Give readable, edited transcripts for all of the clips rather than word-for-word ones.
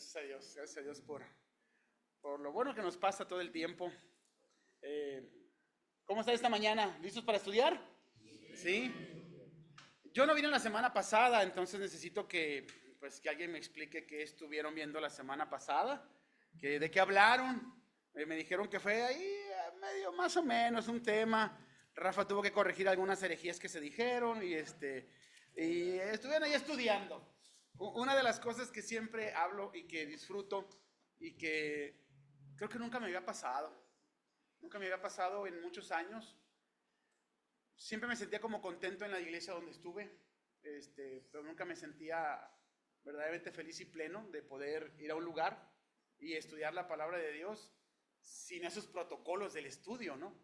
Gracias a Dios por lo bueno que nos pasa todo el tiempo. ¿Cómo está esta mañana? ¿Listos para estudiar? Sí. Yo no vine la semana pasada, entonces necesito que alguien me explique qué estuvieron viendo la semana pasada, de qué hablaron. Me dijeron que fue ahí medio más o menos un tema. Rafa tuvo que corregir algunas herejías que se dijeron y estuvieron ahí estudiando. Una de las cosas que siempre hablo y que disfruto y que creo que nunca me había pasado en muchos años. Siempre me sentía como contento en la iglesia donde estuve, pero nunca me sentía verdaderamente feliz y pleno de poder ir a un lugar y estudiar la palabra de Dios sin esos protocolos del estudio, ¿no?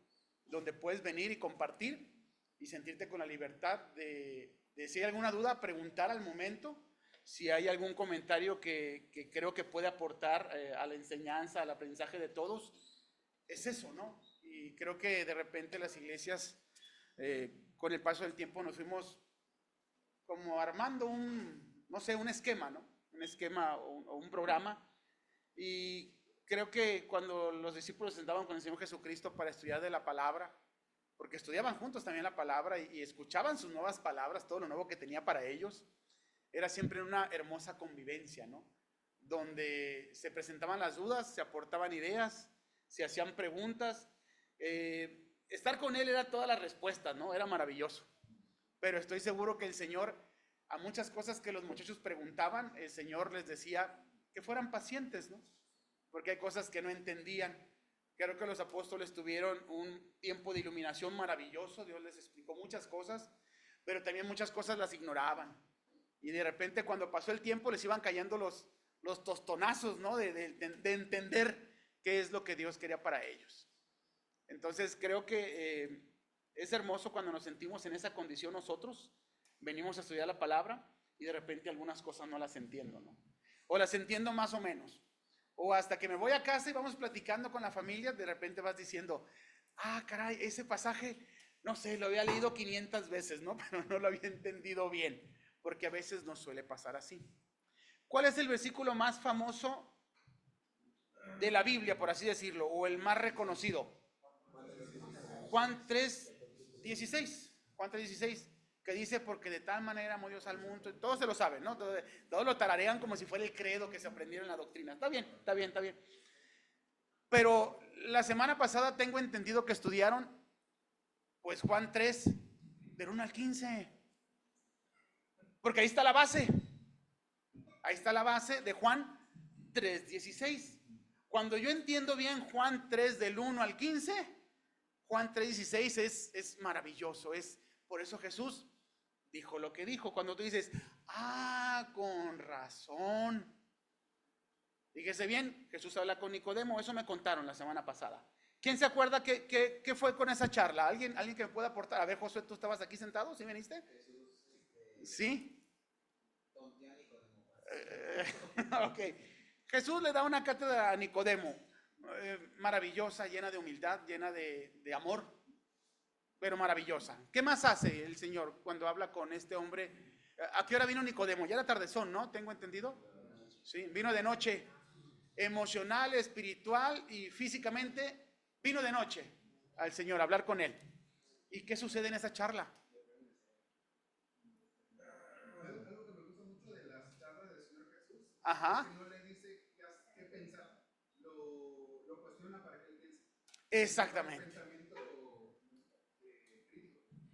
Donde puedes venir y compartir y sentirte con la libertad de si hay alguna duda, preguntar al momento. Si hay algún comentario que creo que puede aportar a la enseñanza, al aprendizaje de todos, es eso, ¿no? Y creo que de repente las iglesias, con el paso del tiempo, nos fuimos como armando un esquema, ¿no? Un esquema o un programa. Y creo que cuando los discípulos se sentaban con el Señor Jesucristo para estudiar de la palabra, porque estudiaban juntos también la palabra y escuchaban sus nuevas palabras, todo lo nuevo que tenía para ellos, era siempre una hermosa convivencia, ¿no? Donde se presentaban las dudas, se aportaban ideas, se hacían preguntas. Estar con él era todas las respuestas, ¿no? Era maravilloso. Pero estoy seguro que el Señor, a muchas cosas que los muchachos preguntaban, el Señor les decía que fueran pacientes, ¿no? Porque hay cosas que no entendían. Creo que los apóstoles tuvieron un tiempo de iluminación maravilloso. Dios les explicó muchas cosas, pero también muchas cosas las ignoraban. Y de repente cuando pasó el tiempo les iban cayendo los tostonazos, ¿no? De entender qué es lo que Dios quería para ellos. Entonces creo que es hermoso cuando nos sentimos en esa condición nosotros. Venimos a estudiar la palabra y de repente algunas cosas no las entiendo, ¿no? O las entiendo más o menos. O hasta que me voy a casa y vamos platicando con la familia, de repente vas diciendo, caray, ese pasaje, no sé, lo había leído 500 veces, ¿no? Pero no lo había entendido bien, porque a veces nos suele pasar así. ¿Cuál es el versículo más famoso de la Biblia, por así decirlo, o el más reconocido? Juan 3:16. Juan 3:16, que dice, porque de tal manera amó Dios al mundo. Todos se lo saben, ¿no? Todos lo tararean como si fuera el credo que se aprendieron en la doctrina. Está bien, está bien, está bien. Pero la semana pasada tengo entendido que estudiaron, pues Juan 3, del 1 al 15. Porque ahí está la base. Ahí está la base de Juan 3:16. Cuando yo entiendo bien Juan 3 del 1 al 15, Juan 3:16 es maravilloso. Por eso Jesús dijo lo que dijo. Cuando tú dices, con razón. Fíjese bien, Jesús habla con Nicodemo. Eso me contaron la semana pasada. ¿Quién se acuerda qué fue con esa charla? ¿Alguien que me pueda aportar? A ver, Josué, ¿tú estabas aquí sentado? ¿Sí viniste? ¿Sí? Ok. Jesús le da una cátedra a Nicodemo, maravillosa, llena de humildad, llena de amor, pero maravillosa. ¿Qué más hace el Señor cuando habla con este hombre? ¿A qué hora vino Nicodemo? Ya era tardezón, ¿no? ¿Tengo entendido? Sí, vino de noche. Emocional, espiritual y físicamente, vino de noche al Señor a hablar con él. ¿Y qué sucede en esa charla? Ajá. No le dice qué pensar, lo cuestiona para que él piense. Exactamente.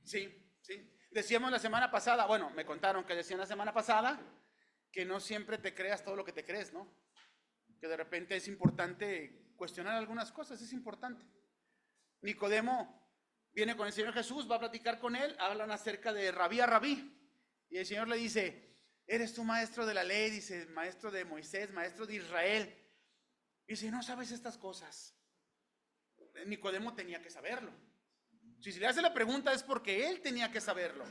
Sí, sí. Decíamos la semana pasada, bueno, me contaron que decían la semana pasada que no siempre te creas todo lo que te crees, ¿no? Que de repente es importante cuestionar algunas cosas, es importante. Nicodemo viene con el Señor Jesús, va a platicar con él, hablan acerca de rabí a rabí, y el Señor le dice, eres tú maestro de la ley, dice, maestro de Moisés, maestro de Israel. Y dice, no sabes estas cosas. Nicodemo tenía que saberlo. Si se le hace la pregunta es porque él tenía que saberlo.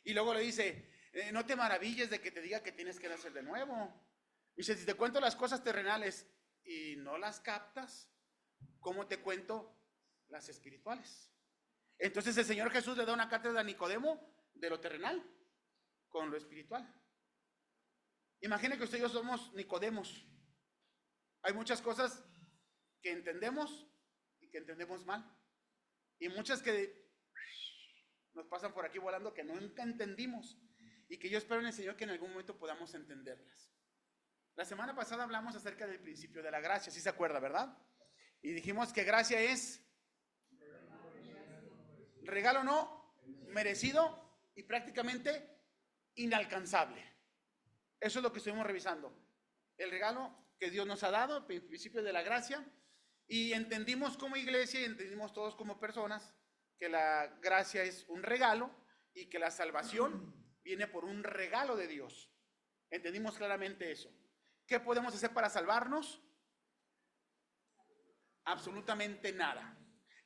Y luego le dice, no te maravilles de que te diga que tienes que nacer de nuevo. Dice, si te cuento las cosas terrenales y no las captas, ¿cómo te cuento las espirituales? Entonces el Señor Jesús le da una cátedra a Nicodemo de lo terrenal con lo espiritual. Imagine que usted y yo somos Nicodemos. Hay muchas cosas que entendemos y que entendemos mal. Y muchas que nos pasan por aquí volando que nunca entendimos. Y que yo espero en el Señor que en algún momento podamos entenderlas. La semana pasada hablamos acerca del principio de la gracia, ¿sí se acuerda, verdad? Y dijimos que gracia es regalo no merecido y prácticamente inalcanzable. Eso es lo que estuvimos revisando. El regalo que Dios nos ha dado, el principio de la gracia, y entendimos como iglesia y entendimos todos como personas que la gracia es un regalo y que la salvación viene por un regalo de Dios. Entendimos claramente eso. ¿Qué podemos hacer para salvarnos? Absolutamente nada.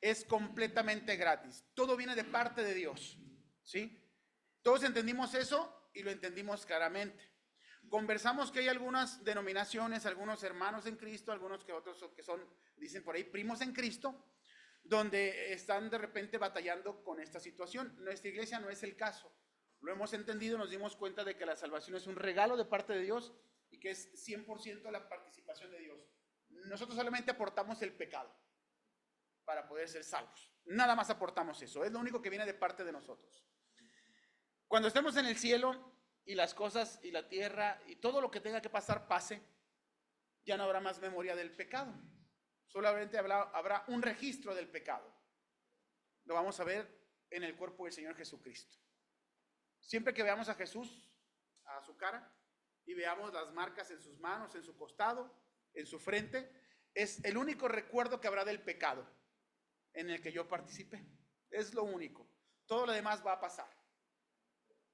Es completamente gratis. Todo viene de parte de Dios, ¿sí? Todos entendimos eso y lo entendimos claramente. Conversamos que hay algunas denominaciones, algunos hermanos en Cristo, algunos que otros que son, dicen por ahí, primos en Cristo, donde están de repente batallando con esta situación. Nuestra iglesia no es el caso. Lo hemos entendido, nos dimos cuenta de que la salvación es un regalo de parte de Dios y que es 100% la participación de Dios. Nosotros solamente aportamos el pecado para poder ser salvos. Nada más aportamos eso. Es lo único que viene de parte de nosotros. Cuando estemos en el cielo y las cosas y la tierra y todo lo que tenga que pasar pase, ya no habrá más memoria del pecado. Solamente habrá un registro del pecado. Lo vamos a ver en el cuerpo del Señor Jesucristo. Siempre que veamos a Jesús, a su cara, y veamos las marcas en sus manos, en su costado, en su frente, es el único recuerdo que habrá del pecado en el que yo participé. Es lo único. Todo lo demás va a pasar.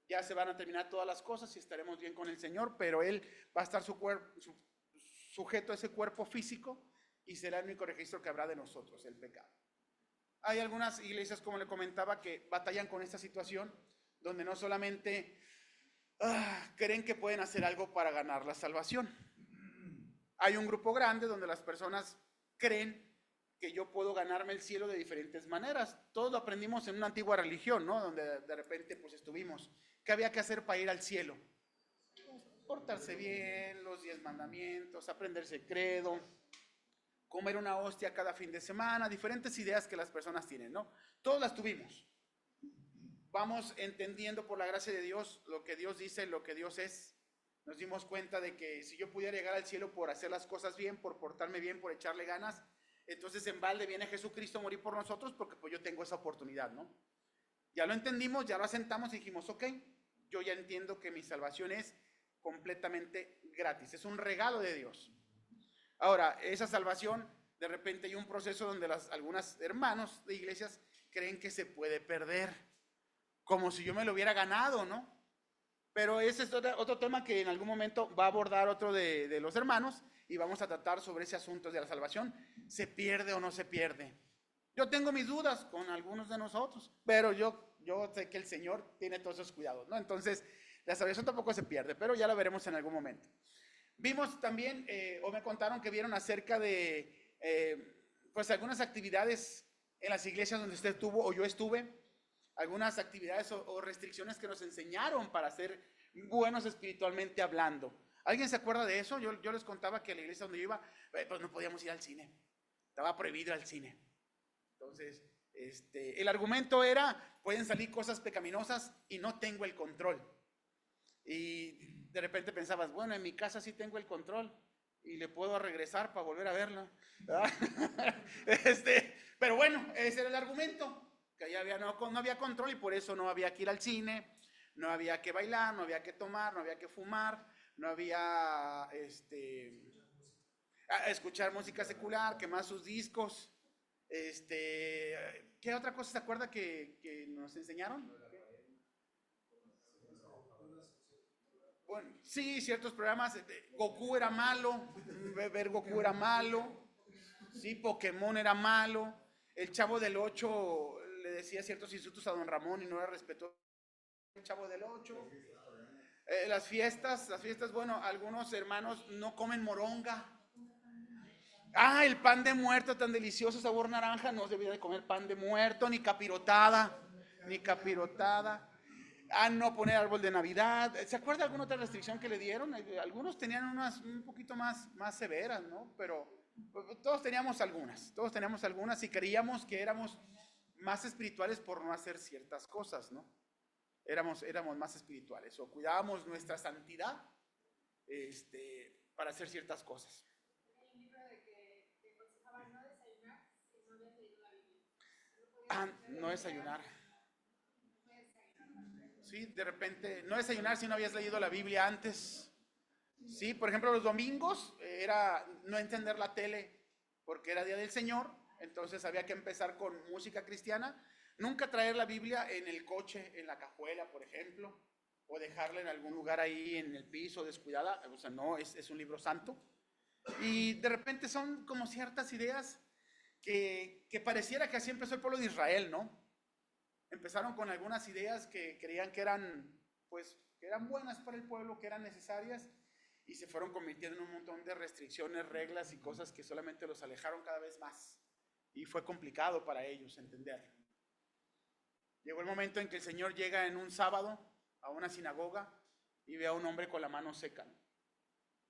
Ya se van a terminar todas las cosas y estaremos bien con el Señor, pero Él va a estar sujeto a ese cuerpo físico y será el único registro que habrá de nosotros, el pecado. Hay algunas iglesias, como le comentaba, que batallan con esta situación, donde no solamente creen que pueden hacer algo para ganar la salvación. Hay un grupo grande donde las personas creen que yo puedo ganarme el cielo de diferentes maneras. Todos lo aprendimos en una antigua religión, ¿no? Donde de repente pues estuvimos. ¿Qué había que hacer para ir al cielo? Portarse bien, los 10 mandamientos, aprenderse el credo, comer una hostia cada fin de semana, diferentes ideas que las personas tienen, ¿no? Todas las tuvimos. Vamos entendiendo por la gracia de Dios lo que Dios dice, lo que Dios es. Nos dimos cuenta de que si yo pudiera llegar al cielo por hacer las cosas bien, por portarme bien, por echarle ganas, entonces en balde viene Jesucristo a morir por nosotros porque pues yo tengo esa oportunidad, ¿no? Ya lo entendimos, ya lo asentamos y dijimos, ok, yo ya entiendo que mi salvación es completamente gratis, es un regalo de Dios. Ahora, esa salvación, de repente hay un proceso donde algunas hermanos de iglesias creen que se puede perder, como si yo me lo hubiera ganado, ¿no? Pero ese es otro tema que en algún momento va a abordar otro de los hermanos y vamos a tratar sobre ese asunto de la salvación. ¿Se pierde o no se pierde? Yo tengo mis dudas con algunos de nosotros, pero yo sé que el Señor tiene todos esos cuidados, ¿no? Entonces, la salvación tampoco se pierde, pero ya la veremos en algún momento. Vimos también, o me contaron que vieron acerca de, pues algunas actividades en las iglesias donde usted estuvo o yo estuve, algunas actividades o restricciones que nos enseñaron para ser buenos espiritualmente hablando. ¿Alguien se acuerda de eso? Yo les contaba que a la iglesia donde yo iba, pues no podíamos ir al cine. Estaba prohibido el cine. Entonces, el argumento era, pueden salir cosas pecaminosas y no tengo el control. Y de repente pensabas, bueno, en mi casa sí tengo el control y le puedo regresar para volver a verla. Pero bueno, ese era el argumento. Que allá no había control y por eso no había que ir al cine, no había que bailar, no había que tomar, no había que fumar, no había escuchar música secular, quemar sus discos. ¿Qué otra cosa se acuerda que nos enseñaron? Bueno, sí, ciertos programas. Goku era malo, ver Goku era malo, sí, Pokémon era malo, el Chavo del 8 le decía ciertos insultos a Don Ramón y no era respetuoso. El Chavo del 8. Las fiestas, bueno, algunos hermanos no comen moronga. El pan de muerto tan delicioso, sabor naranja, no debía de comer pan de muerto, ni capirotada, ni capirotada. a no poner árbol de Navidad. ¿Se acuerda alguna otra restricción que le dieron? Algunos tenían unas un poquito más severas, ¿no? Pero todos teníamos algunas y creíamos que éramos más espirituales por no hacer ciertas cosas, ¿no? Éramos más espirituales o cuidábamos nuestra santidad para hacer ciertas cosas. Hay un libro de que te aconsejaba no desayunar si no habías leído la Biblia. No desayunar. Sí, de repente, no desayunar si no habías leído la Biblia antes. Sí, por ejemplo, los domingos era no encender la tele porque era Día del Señor, entonces había que empezar con música cristiana. Nunca traer la Biblia en el coche, en la cajuela, por ejemplo, o dejarla en algún lugar ahí en el piso descuidada. O sea, no, es un libro santo. Y de repente son como ciertas ideas que pareciera que así empezó el pueblo de Israel, ¿no? Empezaron con algunas ideas que creían que eran, pues, que eran buenas para el pueblo, que eran necesarias, y se fueron convirtiendo en un montón de restricciones, reglas y cosas que solamente los alejaron cada vez más. Y fue complicado para ellos entenderlo. Llegó el momento en que el Señor llega en un sábado a una sinagoga y ve a un hombre con la mano seca.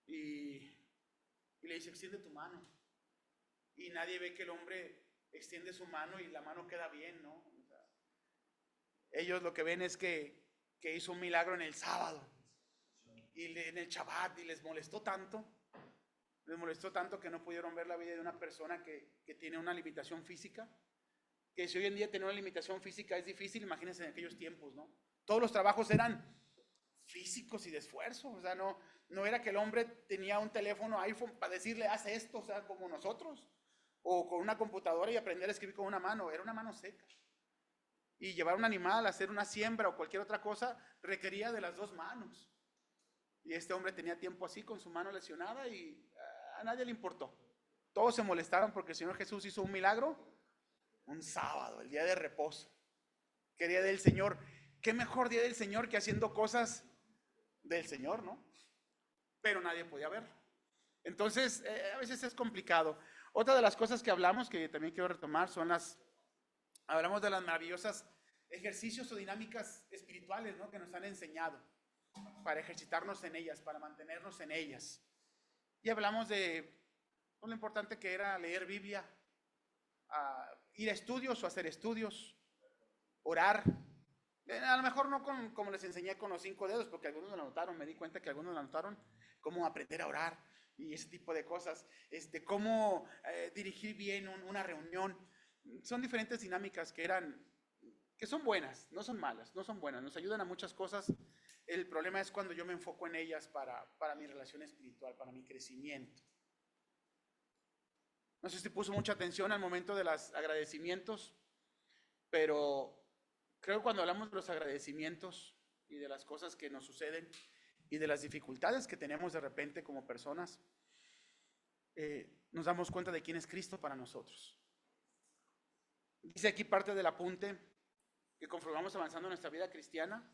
Y le dice, extiende tu mano. Y nadie ve que el hombre extiende su mano y la mano queda bien, ¿no? O sea, ellos lo que ven es que hizo un milagro en el sábado y en el Shabbat, y les molestó tanto que no pudieron ver la vida de una persona que tiene una limitación física. Que si hoy en día tener una limitación física es difícil, imagínense en aquellos tiempos, ¿no? Todos los trabajos eran físicos y de esfuerzo. O sea, no era que el hombre tenía un teléfono iPhone para decirle, haz esto, o sea, como nosotros, o con una computadora y aprender a escribir con una mano. Era una mano seca. Y llevar un animal, hacer una siembra o cualquier otra cosa requería de las dos manos. Y este hombre tenía tiempo así con su mano lesionada y a nadie le importó. Todos se molestaron porque el Señor Jesús hizo un milagro un sábado, el día de reposo. ¿Qué día del Señor? ¿Qué mejor día del Señor que haciendo cosas del Señor, no? Pero nadie podía ver. Entonces, a veces es complicado. Otra de las cosas que hablamos, que también quiero retomar, hablamos de las maravillosas ejercicios o dinámicas espirituales, ¿no? Que nos han enseñado para ejercitarnos en ellas, para mantenernos en ellas. Y hablamos de lo importante que era leer Biblia, ir a estudios o hacer estudios, orar. A lo mejor no como les enseñé con los 5 dedos, porque algunos lo anotaron, me di cuenta que algunos lo anotaron, cómo aprender a orar y ese tipo de cosas, cómo dirigir bien una reunión. Son diferentes dinámicas que son buenas, no son malas, no son buenas, nos ayudan a muchas cosas. El problema es cuando yo me enfoco en ellas para mi relación espiritual, para mi crecimiento. No sé si puso mucha atención al momento de los agradecimientos, pero creo que cuando hablamos de los agradecimientos y de las cosas que nos suceden y de las dificultades que tenemos de repente como personas, nos damos cuenta de quién es Cristo para nosotros. Dice aquí parte del apunte que conforme vamos avanzando en nuestra vida cristiana,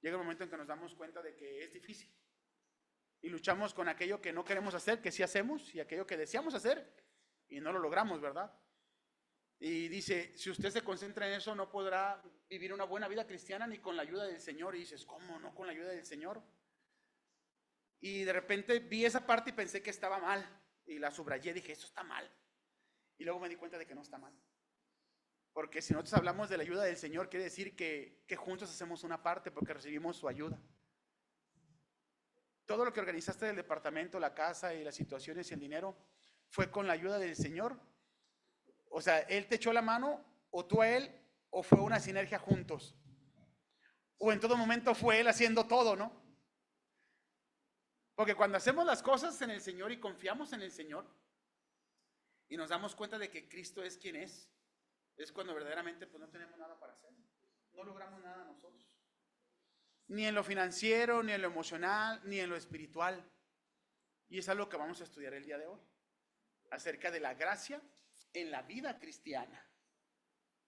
llega el momento en que nos damos cuenta de que es difícil y luchamos con aquello que no queremos hacer, que sí hacemos, y aquello que deseamos hacer y no lo logramos, ¿verdad? Y dice, si usted se concentra en eso, no podrá vivir una buena vida cristiana ni con la ayuda del Señor. Y dices, ¿cómo no con la ayuda del Señor? Y de repente vi esa parte y pensé que estaba mal. Y la subrayé, dije, esto está mal. Y luego me di cuenta de que no está mal. Porque si nosotros hablamos de la ayuda del Señor, quiere decir que juntos hacemos una parte porque recibimos su ayuda. Todo lo que organizaste del departamento, la casa y las situaciones y el dinero, fue con la ayuda del Señor. O sea, Él te echó la mano, o tú a Él, o fue una sinergia juntos. O en todo momento fue Él haciendo todo, ¿no? Porque cuando hacemos las cosas en el Señor y confiamos en el Señor y nos damos cuenta de que Cristo es quien es cuando verdaderamente pues no tenemos nada para hacer. No logramos nada nosotros. Ni en lo financiero, ni en lo emocional, ni en lo espiritual. Y es algo que vamos a estudiar el día de hoy. Acerca de la gracia en la vida cristiana.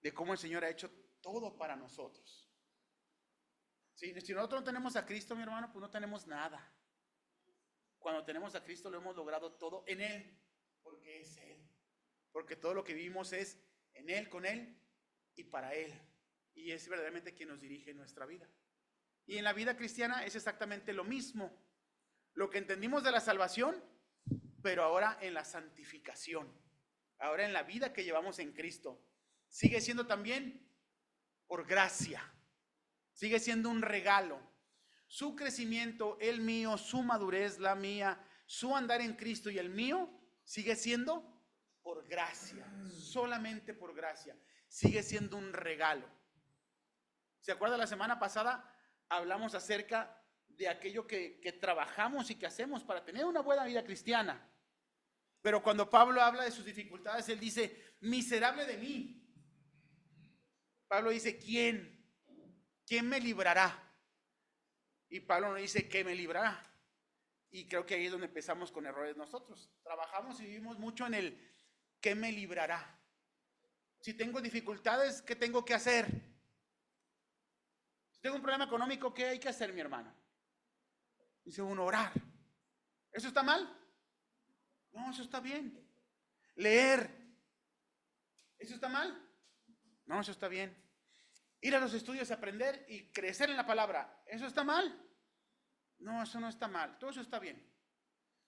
De cómo el Señor ha hecho todo para nosotros. Si nosotros no tenemos a Cristo, mi hermano, pues no tenemos nada. Cuando tenemos a Cristo lo hemos logrado todo en Él, porque es Él. Porque todo lo que vivimos es en Él, con Él y para Él. Y es verdaderamente quien nos dirige en nuestra vida. Y en la vida cristiana es exactamente lo mismo. Lo que entendimos de la salvación, pero ahora en la santificación, ahora en la vida que llevamos en Cristo, sigue siendo también por gracia, sigue siendo un regalo. Su crecimiento, el mío, su madurez, la mía, su andar en Cristo y el mío, sigue siendo por gracia, solamente por gracia, sigue siendo un regalo. ¿Se acuerda la semana pasada? Hablamos acerca de aquello que trabajamos y que hacemos para tener una buena vida cristiana. Pero cuando Pablo habla de sus dificultades, él dice, miserable de mí. Pablo dice, ¿quién? ¿Quién me librará? Y Pablo no dice, ¿qué me librará? Y creo que ahí es donde empezamos con errores nosotros. Trabajamos y vivimos mucho en el, ¿qué me librará? Si tengo dificultades, ¿qué tengo que hacer? Si tengo un problema económico, ¿qué hay que hacer, mi hermano? Dice uno, orar. ¿Eso está mal? No, eso está bien. Leer. ¿Eso está mal? No, eso está bien. Ir a los estudios, aprender y crecer en la palabra. ¿Eso está mal? No, eso no está mal. Todo eso está bien.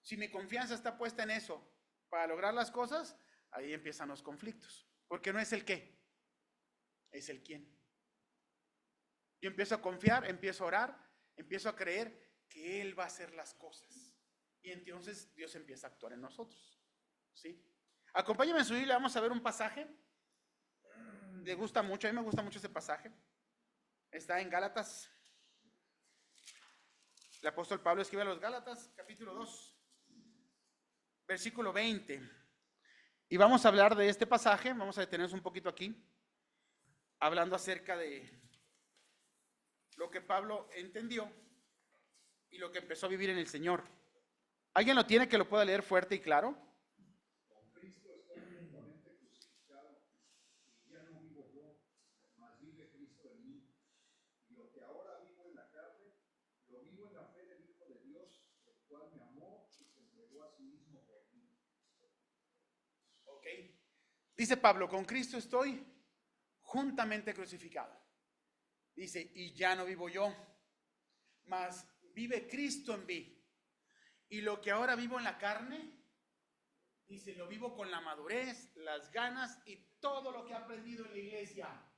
Si mi confianza está puesta en eso para lograr las cosas, ahí empiezan los conflictos. Porque no es el qué, es el quién. Yo empiezo a confiar, empiezo a orar, empiezo a creer que Él va a hacer las cosas. Y entonces Dios empieza a actuar en nosotros. ¿Sí? Acompáñenme en su Biblia, vamos a ver un pasaje. Le gusta mucho, a mí me gusta mucho ese pasaje. Está en Gálatas. El apóstol Pablo escribe a los Gálatas, capítulo 2, versículo 20. Y vamos a hablar de este pasaje, vamos a detenernos un poquito aquí, hablando acerca de lo que Pablo entendió y lo que empezó a vivir en el Señor. ¿Alguien lo tiene que lo pueda leer fuerte y claro? Con Cristo estoy juntamente crucificado, y ya no vivo yo, mas vive Cristo en mí. Y lo que ahora vivo en la carne, lo vivo en la fe del Hijo de Dios, el cual me amó y se entregó a sí mismo por mí. Ok. Dice Pablo, con Cristo estoy juntamente crucificado. Dice, y ya no vivo yo, mas vive Cristo en mí. Y lo que ahora vivo en la carne, dice, lo vivo con la madurez, las ganas y todo lo que he aprendido en la iglesia.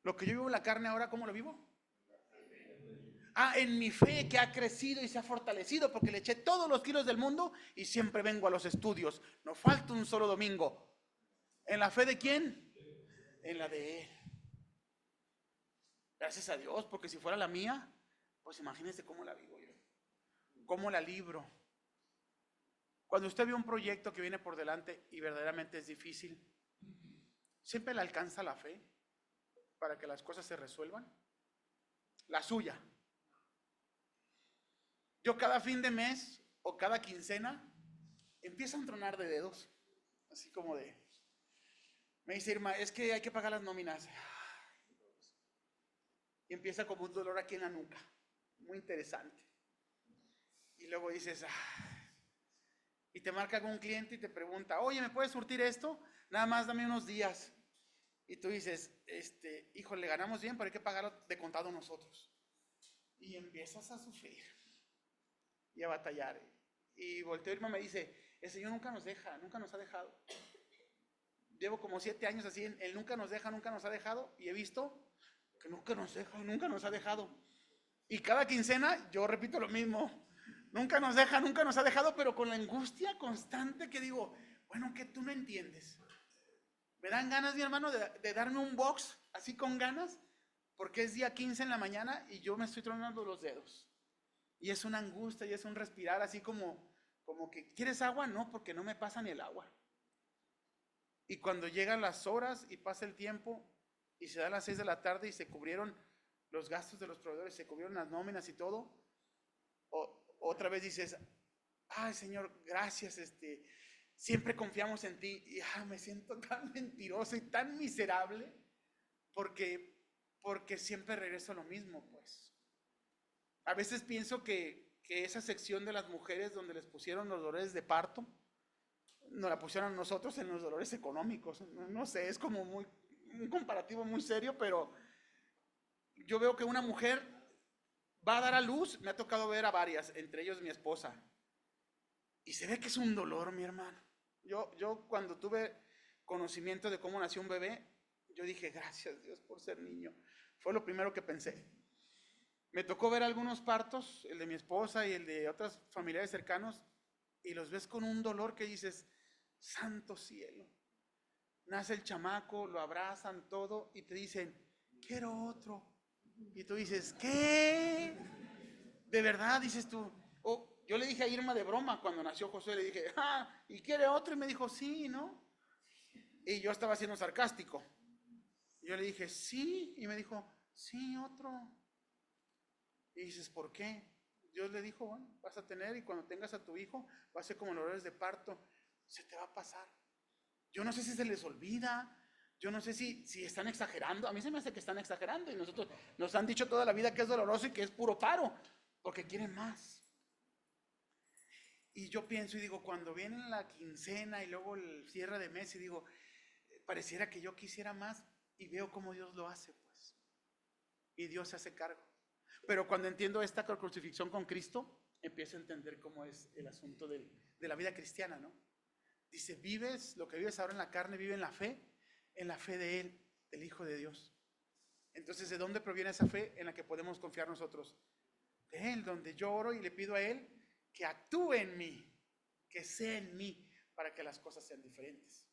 Lo que yo vivo en la carne ahora, ¿cómo lo vivo? En mi fe que ha crecido y se ha fortalecido porque le eché todos los kilos del mundo y siempre vengo a los estudios. No falta un solo domingo. ¿En la fe de quién? En la de Él. Gracias a Dios, porque si fuera la mía, pues imagínense cómo la vivo yo. Cómo la libro. Cuando usted ve un proyecto que viene por delante y verdaderamente es difícil, ¿siempre le alcanza la fe para que las cosas se resuelvan? La suya. Yo cada fin de mes o cada quincena empiezo a tronar de dedos, así como de, me dice Irma, es que hay que pagar las nóminas. Y empieza como un dolor aquí en la nuca, muy interesante. Y luego dices, y te marca algún cliente y te pregunta, oye, ¿me puedes surtir esto? Nada más dame unos días. Y tú dices, hijo, le ganamos bien, pero hay que pagarlo de contado nosotros. Y empiezas a sufrir y a batallar. Y volteo Irma me dice, el Señor nunca nos deja, nunca nos ha dejado. Llevo como 7 años así, Él nunca nos deja, nunca nos ha dejado. Y he visto que nunca nos deja, nunca nos ha dejado. Y cada quincena yo repito lo mismo. Nunca nos deja, nunca nos ha dejado, pero con la angustia constante que digo, bueno, que tú no entiendes. Me dan ganas, mi hermano, de darme un box, así con ganas, porque es día 15 en la mañana y yo me estoy tronando los dedos. Y es una angustia y es un respirar así como que, ¿quieres agua? No, porque no me pasa ni el agua. Y cuando llegan las horas y pasa el tiempo y se dan las 6 de la tarde y se cubrieron los gastos de los proveedores, se cubrieron las nóminas y todo, otra vez dices, ay Señor, gracias, siempre confiamos en ti. Y me siento tan mentiroso y tan miserable porque siempre regreso a lo mismo, pues. A veces pienso que esa sección de las mujeres donde les pusieron los dolores de parto, nos la pusieron a nosotros en los dolores económicos. No sé, es como un comparativo muy serio, pero yo veo que una mujer va a dar a luz, me ha tocado ver a varias, entre ellos mi esposa, y se ve que es un dolor, mi hermano. Yo cuando tuve conocimiento de cómo nació un bebé, yo dije, gracias Dios por ser niño. Fue lo primero que pensé. Me tocó ver algunos partos, el de mi esposa y el de otros familiares cercanos, y los ves con un dolor que dices, santo cielo. Nace el chamaco, lo abrazan todo y te dicen, quiero otro. Y tú dices, ¿qué? ¿De verdad? Dices tú. Yo le dije a Irma de broma cuando nació José, le dije, ¿y quiere otro? Y me dijo, sí, ¿no? Y yo estaba siendo sarcástico. Yo le dije, sí, y me dijo, sí, otro. Y dices, ¿por qué? Dios le dijo, bueno, vas a tener, y cuando tengas a tu hijo, va a ser como en dolores de parto, se te va a pasar. Yo no sé si se les olvida, yo no sé si están exagerando. A mí se me hace que están exagerando, y nosotros nos han dicho toda la vida que es doloroso y que es puro paro, porque quieren más. Y yo pienso y digo, cuando viene la quincena y luego el cierre de mes, y digo, pareciera que yo quisiera más, y veo cómo Dios lo hace, pues. Y Dios se hace cargo. Pero cuando entiendo esta crucifixión con Cristo, empiezo a entender cómo es el asunto de la vida cristiana, ¿no? Dice, vives, lo que vives ahora en la carne, vive en la fe de Él, del Hijo de Dios. Entonces, ¿de dónde proviene esa fe en la que podemos confiar nosotros? De Él, donde yo oro y le pido a Él que actúe en mí, que sea en mí, para que las cosas sean diferentes.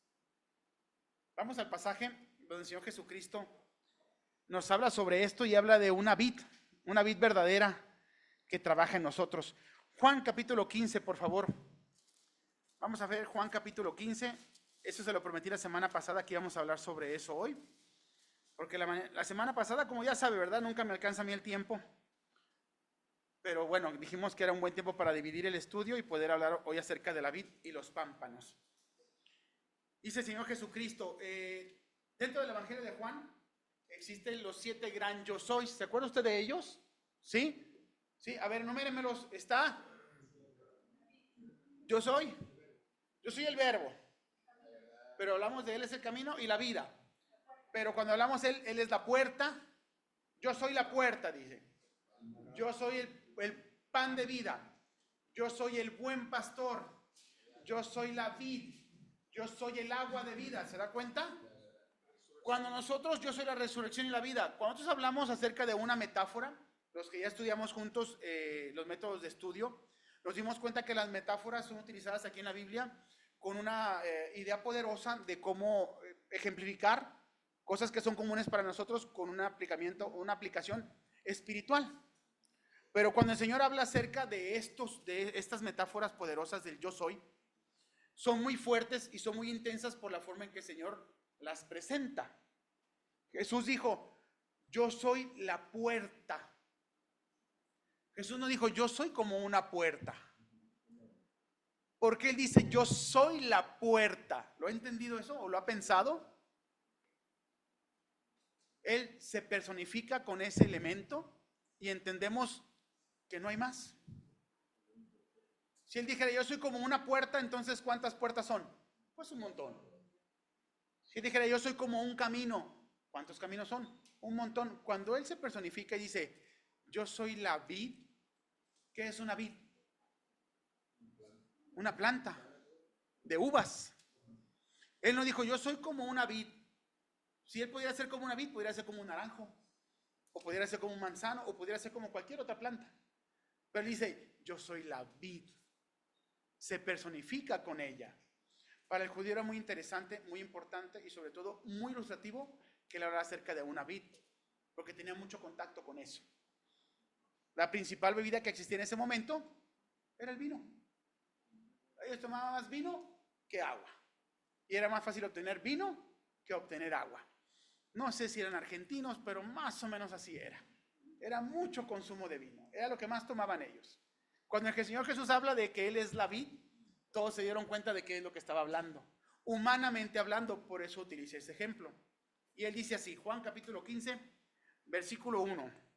Vamos al pasaje donde el Señor Jesucristo nos habla sobre esto y habla de una vid verdadera que trabaja en nosotros. Juan capítulo 15, por favor. Vamos a ver Juan capítulo 15. Eso se lo prometí la semana pasada, que íbamos a hablar sobre eso hoy. Porque la semana pasada, como ya sabe, ¿verdad? Nunca me alcanza a mí el tiempo. Pero bueno, dijimos que era un buen tiempo para dividir el estudio y poder hablar hoy acerca de la vid y los pámpanos. Dice el Señor Jesucristo, dentro del Evangelio de Juan existen los 7 gran yo soy. ¿Se acuerda usted de ellos? ¿Sí? ¿Sí? A ver, enumérenmelos. Está. Yo soy el verbo. Pero hablamos de Él es el camino y la vida. Pero cuando hablamos de Él es la puerta. Yo soy la puerta, dice. Yo soy el pan de vida. Yo soy el buen pastor. Yo soy la vid. Yo soy el agua de vida. ¿Se da cuenta? Cuando nosotros, yo soy la resurrección y la vida. Cuando nosotros hablamos acerca de una metáfora, los que ya estudiamos juntos los métodos de estudio, nos dimos cuenta que las metáforas son utilizadas aquí en la Biblia con una idea poderosa de cómo ejemplificar cosas que son comunes para nosotros con un aplicamiento, una aplicación espiritual. Pero cuando el Señor habla acerca de estas metáforas poderosas del yo soy, son muy fuertes y son muy intensas por la forma en que el Señor las presenta. Jesús dijo, yo soy la puerta. Jesús no dijo, yo soy como una puerta. Porque Él dice, yo soy la puerta. ¿Lo ha entendido eso o lo ha pensado? Él se personifica con ese elemento y entendemos que no hay más. Si Él dijera, yo soy como una puerta, entonces ¿cuántas puertas son? Pues un montón. Si Él dijera, yo soy como un camino, ¿cuántos caminos son? Un montón. Cuando Él se personifica y dice, yo soy la vid, ¿qué es una vid? Una planta de uvas. Él no dijo, yo soy como una vid. Si Él pudiera ser como una vid, podría ser como un naranjo, o pudiera ser como un manzano, o pudiera ser como cualquier otra planta. Pero Él dice, yo soy la vid. Se personifica con ella. Para el judío era muy interesante, muy importante y sobre todo muy ilustrativo que él hablara acerca de una vid, porque tenía mucho contacto con eso. La principal bebida que existía en ese momento era el vino. Ellos tomaban más vino que agua. Y era más fácil obtener vino que obtener agua. No sé si eran argentinos, pero más o menos así era. Era mucho consumo de vino. Era lo que más tomaban ellos. Cuando el Señor Jesús habla de que Él es la vid, todos se dieron cuenta de qué es lo que estaba hablando. Humanamente hablando, por eso utilicé ese ejemplo. Y Él dice así, Juan capítulo 15, versículo 1.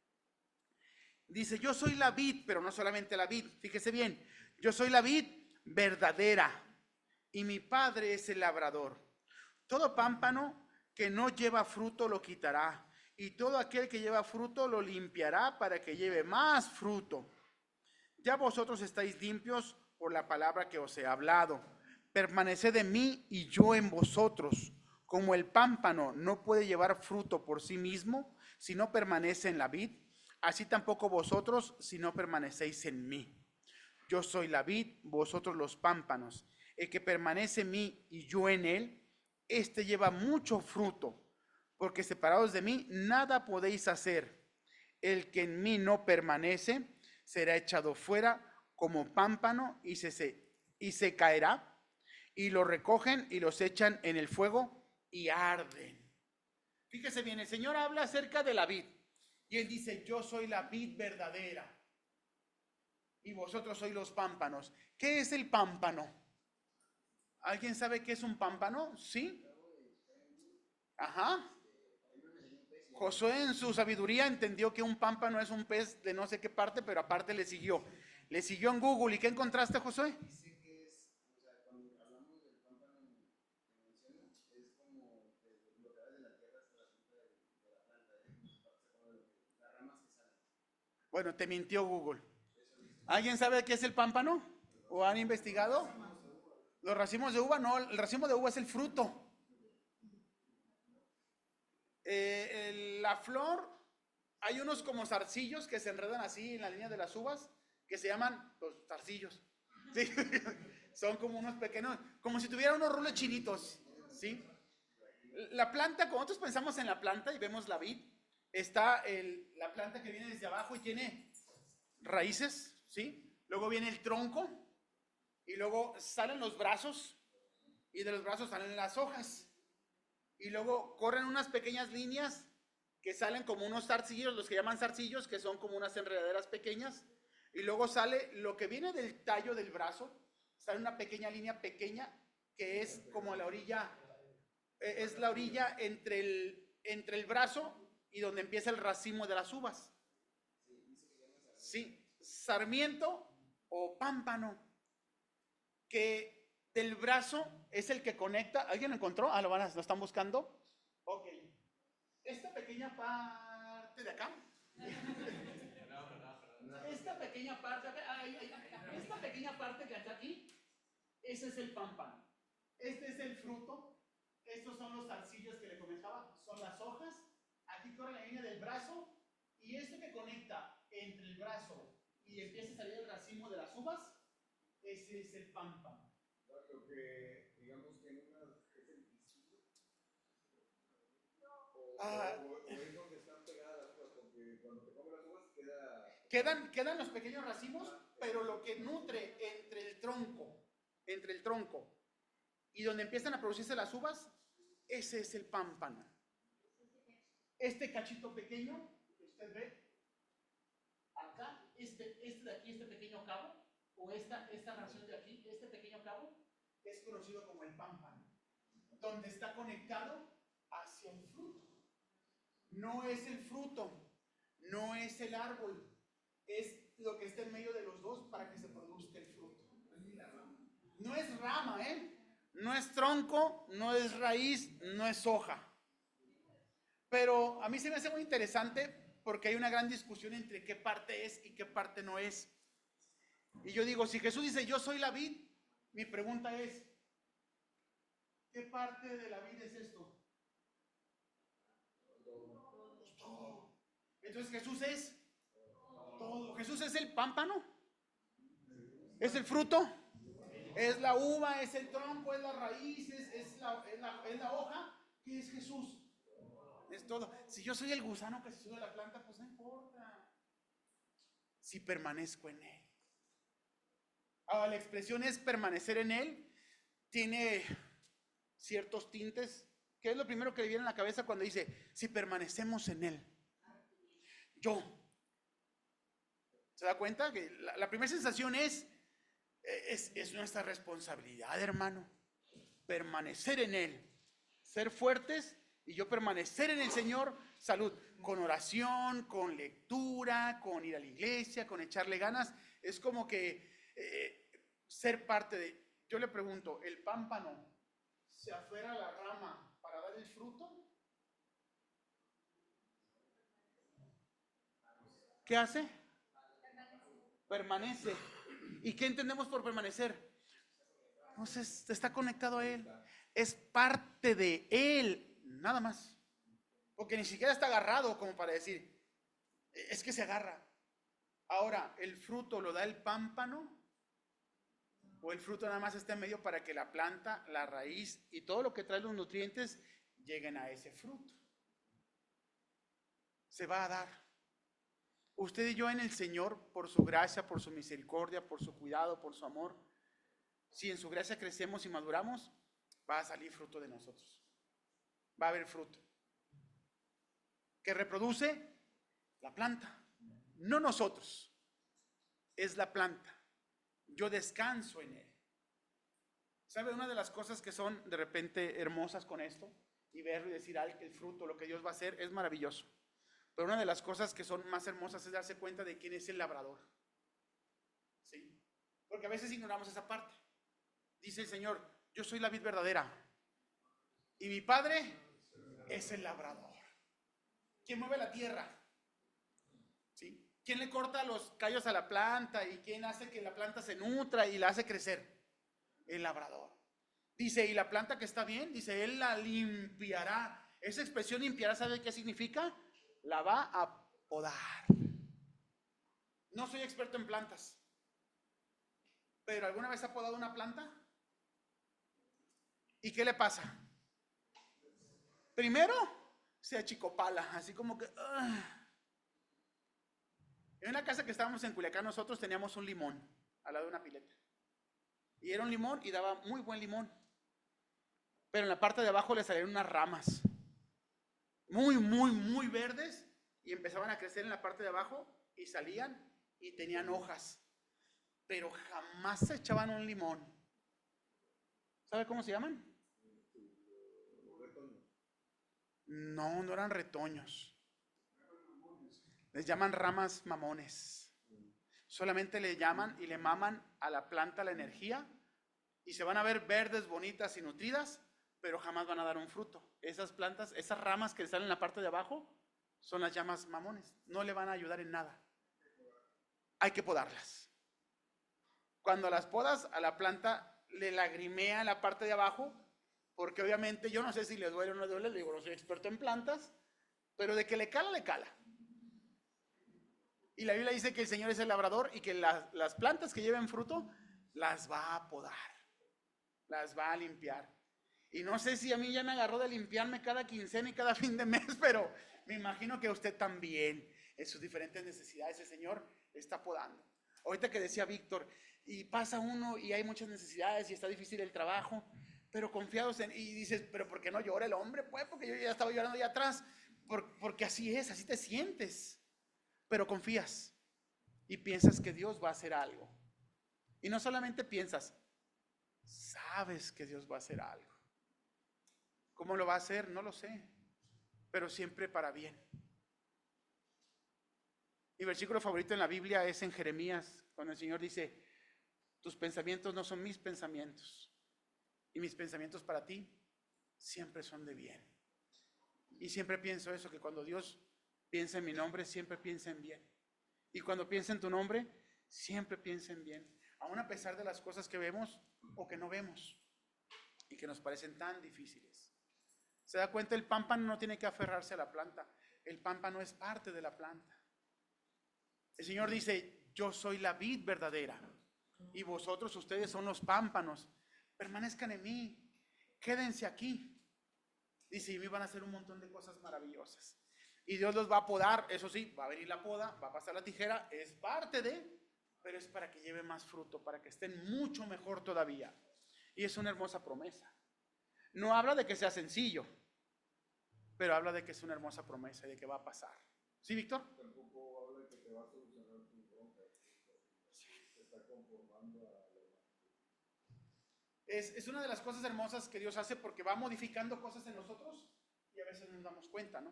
Dice, yo soy la vid, pero no solamente la vid. Fíjese bien, yo soy la vid verdadera y mi Padre es el labrador. Todo pámpano que no lleva fruto lo quitará y todo aquel que lleva fruto lo limpiará para que lleve más fruto. Ya vosotros estáis limpios por la palabra que os he hablado. Permaneced en mí y yo en vosotros. Como el pámpano no puede llevar fruto por sí mismo si no permanece en la vid, así tampoco vosotros si no permanecéis en mí. Yo soy la vid, vosotros los pámpanos. El que permanece en mí y yo en él, éste lleva mucho fruto, porque separados de mí nada podéis hacer. El que en mí no permanece será echado fuera como pámpano y se caerá, y lo recogen y los echan en el fuego y arden. Fíjese bien, el Señor habla acerca de la vid y Él dice: yo soy la vid verdadera y vosotros sois los pámpanos. ¿Qué es el pámpano? ¿Alguien sabe qué es un pámpano? ¿Sí? Ajá. Josué en su sabiduría entendió que un pámpano es un pez de no sé qué parte, pero aparte le siguió. Le siguió en Google. ¿Y qué encontraste, Josué? Dice que es, o sea, cuando hablamos del pámpano que menciona, es como desde lo que va de la tierra hasta la punta de la planta, las ramas que salen. Bueno, te mintió Google. ¿Alguien sabe qué es el pámpano? ¿O han investigado? Los racimos de uva, no, el racimo de uva es el fruto. La flor, hay unos como zarcillos que se enredan así en la línea de las uvas, que se llaman los zarcillos. ¿Sí? Son como unos pequeños, como si tuviera unos rulos chinitos. ¿Sí? La planta, cuando nosotros pensamos en la planta y vemos la vid, está la planta que viene desde abajo y tiene raíces, ¿sí? Luego viene el tronco y luego salen los brazos y de los brazos salen las hojas y luego corren unas pequeñas líneas que salen como unos zarcillos, los que llaman zarcillos, que son como unas enredaderas pequeñas, y luego sale lo que viene del tallo del brazo, sale una pequeña línea pequeña que es como la orilla, es la orilla entre el brazo y donde empieza el racimo de las uvas. Sí, sarmiento o pámpano, que del brazo es el que conecta. ¿Alguien lo encontró? Ah, lo están buscando. Ok. Esta pequeña parte de acá. Esta pequeña parte, esta pequeña parte que está aquí, ese es el pámpano. Este es el fruto. Estos son los zarcillos que le comentaba, son las hojas. Aquí corre la línea del brazo y esto que conecta entre el brazo y empieza a salir el racimo de las uvas, ese es el pámpano. Lo que digamos que en una es el pisillo o es donde están pegadas las uvas, porque cuando te comes las uvas quedan los pequeños racimos, pero lo que nutre entre el tronco y donde empiezan a producirse las uvas, ese es el pámpano. Este cachito pequeño que usted ve acá, este de aquí, este pequeño cabo, o esta ración de aquí, este pequeño cabo, es conocido como el pámpano, donde está conectado hacia el fruto. No es el fruto, no es el árbol, es lo que está en medio de los dos para que se produzca el fruto. No es rama, no es tronco, no es raíz, no es hoja. Pero a mí se me hace muy interesante porque hay una gran discusión entre qué parte es y qué parte no es. Y yo digo, si Jesús dice yo soy la vid, mi pregunta es, ¿qué parte de la vid es esto? Todo. Entonces Jesús es todo. Jesús es el pámpano, es el fruto, es la uva, es el tronco, es la raíz, es la hoja. ¿Qué es Jesús? Es todo. Si yo soy el gusano que se sube a la planta, pues no importa. Si permanezco en él. Ahora, la expresión es permanecer en él. Tiene ciertos tintes. ¿Qué es lo primero que le viene a la cabeza cuando dice, si permanecemos en él? Yo. ¿Se da cuenta? Que la primera sensación es nuestra responsabilidad, hermano. Permanecer en él. Ser fuertes y yo permanecer en el Señor. Salud. Con oración, con lectura, con ir a la iglesia, con echarle ganas. Es como que ser parte de... Yo le pregunto, ¿el pámpano se afuera a la rama para dar el fruto? ¿qué hace? Permanece. ¿Y qué entendemos por permanecer? Entonces está conectado a Él. Es parte de Él, nada más. Porque ni siquiera está agarrado como para decir, es que se agarra. Ahora, ¿el fruto lo da el pámpano? ¿O el fruto nada más está en medio para que la planta, la raíz y todo lo que trae los nutrientes lleguen a ese fruto? Se va a dar. Usted y yo en el Señor, por su gracia, por su misericordia, por su cuidado, por su amor, si en su gracia crecemos y maduramos, va a salir fruto de nosotros. Va a haber fruto. ¿Que reproduce? La planta. No nosotros. Es la planta. Yo descanso en él. ¿Sabe una de las cosas que son de repente hermosas con esto? Y verlo y decir el fruto, lo que Dios va a hacer, es maravilloso. Pero una de las cosas que son más hermosas es darse cuenta de quién es el labrador. ¿Sí? Porque a veces ignoramos esa parte. Dice el Señor, yo soy la vid verdadera y mi Padre es el labrador. ¿Quién mueve la tierra? ¿Sí? ¿Quién le corta los callos a la planta y quién hace que la planta se nutra y la hace crecer? El labrador. Dice, y la planta que está bien, dice, Él la limpiará. Esa expresión limpiará, ¿sabe qué significa? La va a podar. No soy experto en plantas, pero ¿alguna vez ha podado una planta? ¿Y qué le pasa? Primero se achicopala, así como que En una casa que estábamos en Culiacán, nosotros teníamos un limón al lado de una pileta. Y era un limón y daba muy buen limón. Pero en la parte de abajo le salieron unas ramas muy verdes y empezaban a crecer en la parte de abajo y salían y tenían hojas. Pero jamás se echaban un limón. ¿Sabe cómo se llaman? No, no eran retoños. Les llaman ramas mamones. Solamente le llaman y le maman a la planta la energía y se van a ver verdes, bonitas y nutridas, pero jamás van a dar un fruto. Esas plantas, esas ramas que salen en la parte de abajo, son las llamas mamones. No le van a ayudar en nada. Hay que podarlas. Cuando las podas, a la planta le lagrimea la parte de abajo, porque obviamente yo no sé si le duele o no le duele, le digo, no soy experto en plantas, pero de que le cala, le cala. Y la Biblia dice que el Señor es el labrador y que las plantas que lleven fruto las va a podar, las va a limpiar. Y no sé si a mí ya me agarró de limpiarme cada quincena y cada fin de mes, pero me imagino que usted también, en sus diferentes necesidades, el Señor está podando. Ahorita que decía Víctor, y pasa uno y hay muchas necesidades y está difícil el trabajo, pero confiados en, y dices, pero ¿por qué no llora el hombre? Pues porque yo ya estaba llorando allá atrás, porque así es, así te sientes. Pero confías y piensas que Dios va a hacer algo. Y no solamente piensas, sabes que Dios va a hacer algo. ¿Cómo lo va a hacer? No lo sé, pero siempre para bien. Mi versículo favorito en la Biblia es en Jeremías, cuando el Señor dice, tus pensamientos no son mis pensamientos, y mis pensamientos para ti siempre son de bien. Y siempre pienso eso, que cuando Dios piensa en mi nombre, siempre piensa en bien. Y cuando piensa en tu nombre, siempre piensa en bien. Aún a pesar de las cosas que vemos o que no vemos y que nos parecen tan difíciles. ¿Se da cuenta? El pámpano no tiene que aferrarse a la planta. El pámpano es parte de la planta. El Señor dice, yo soy la vid verdadera y vosotros, ustedes son los pámpanos. Permanezcan en mí, quédense aquí. Dice, y me van a hacer un montón de cosas maravillosas. Y Dios los va a podar, eso sí, va a venir la poda, va a pasar la tijera, es parte de, pero es para que lleve más fruto, para que estén mucho mejor todavía. Y es una hermosa promesa. No habla de que sea sencillo, pero habla de que es una hermosa promesa y de que va a pasar. ¿Sí, Víctor? Tampoco habla de que te va a solucionar tu bronca. Se está conformando a la Es una de las cosas hermosas que Dios hace porque va modificando cosas en nosotros y a veces no nos damos cuenta, ¿no?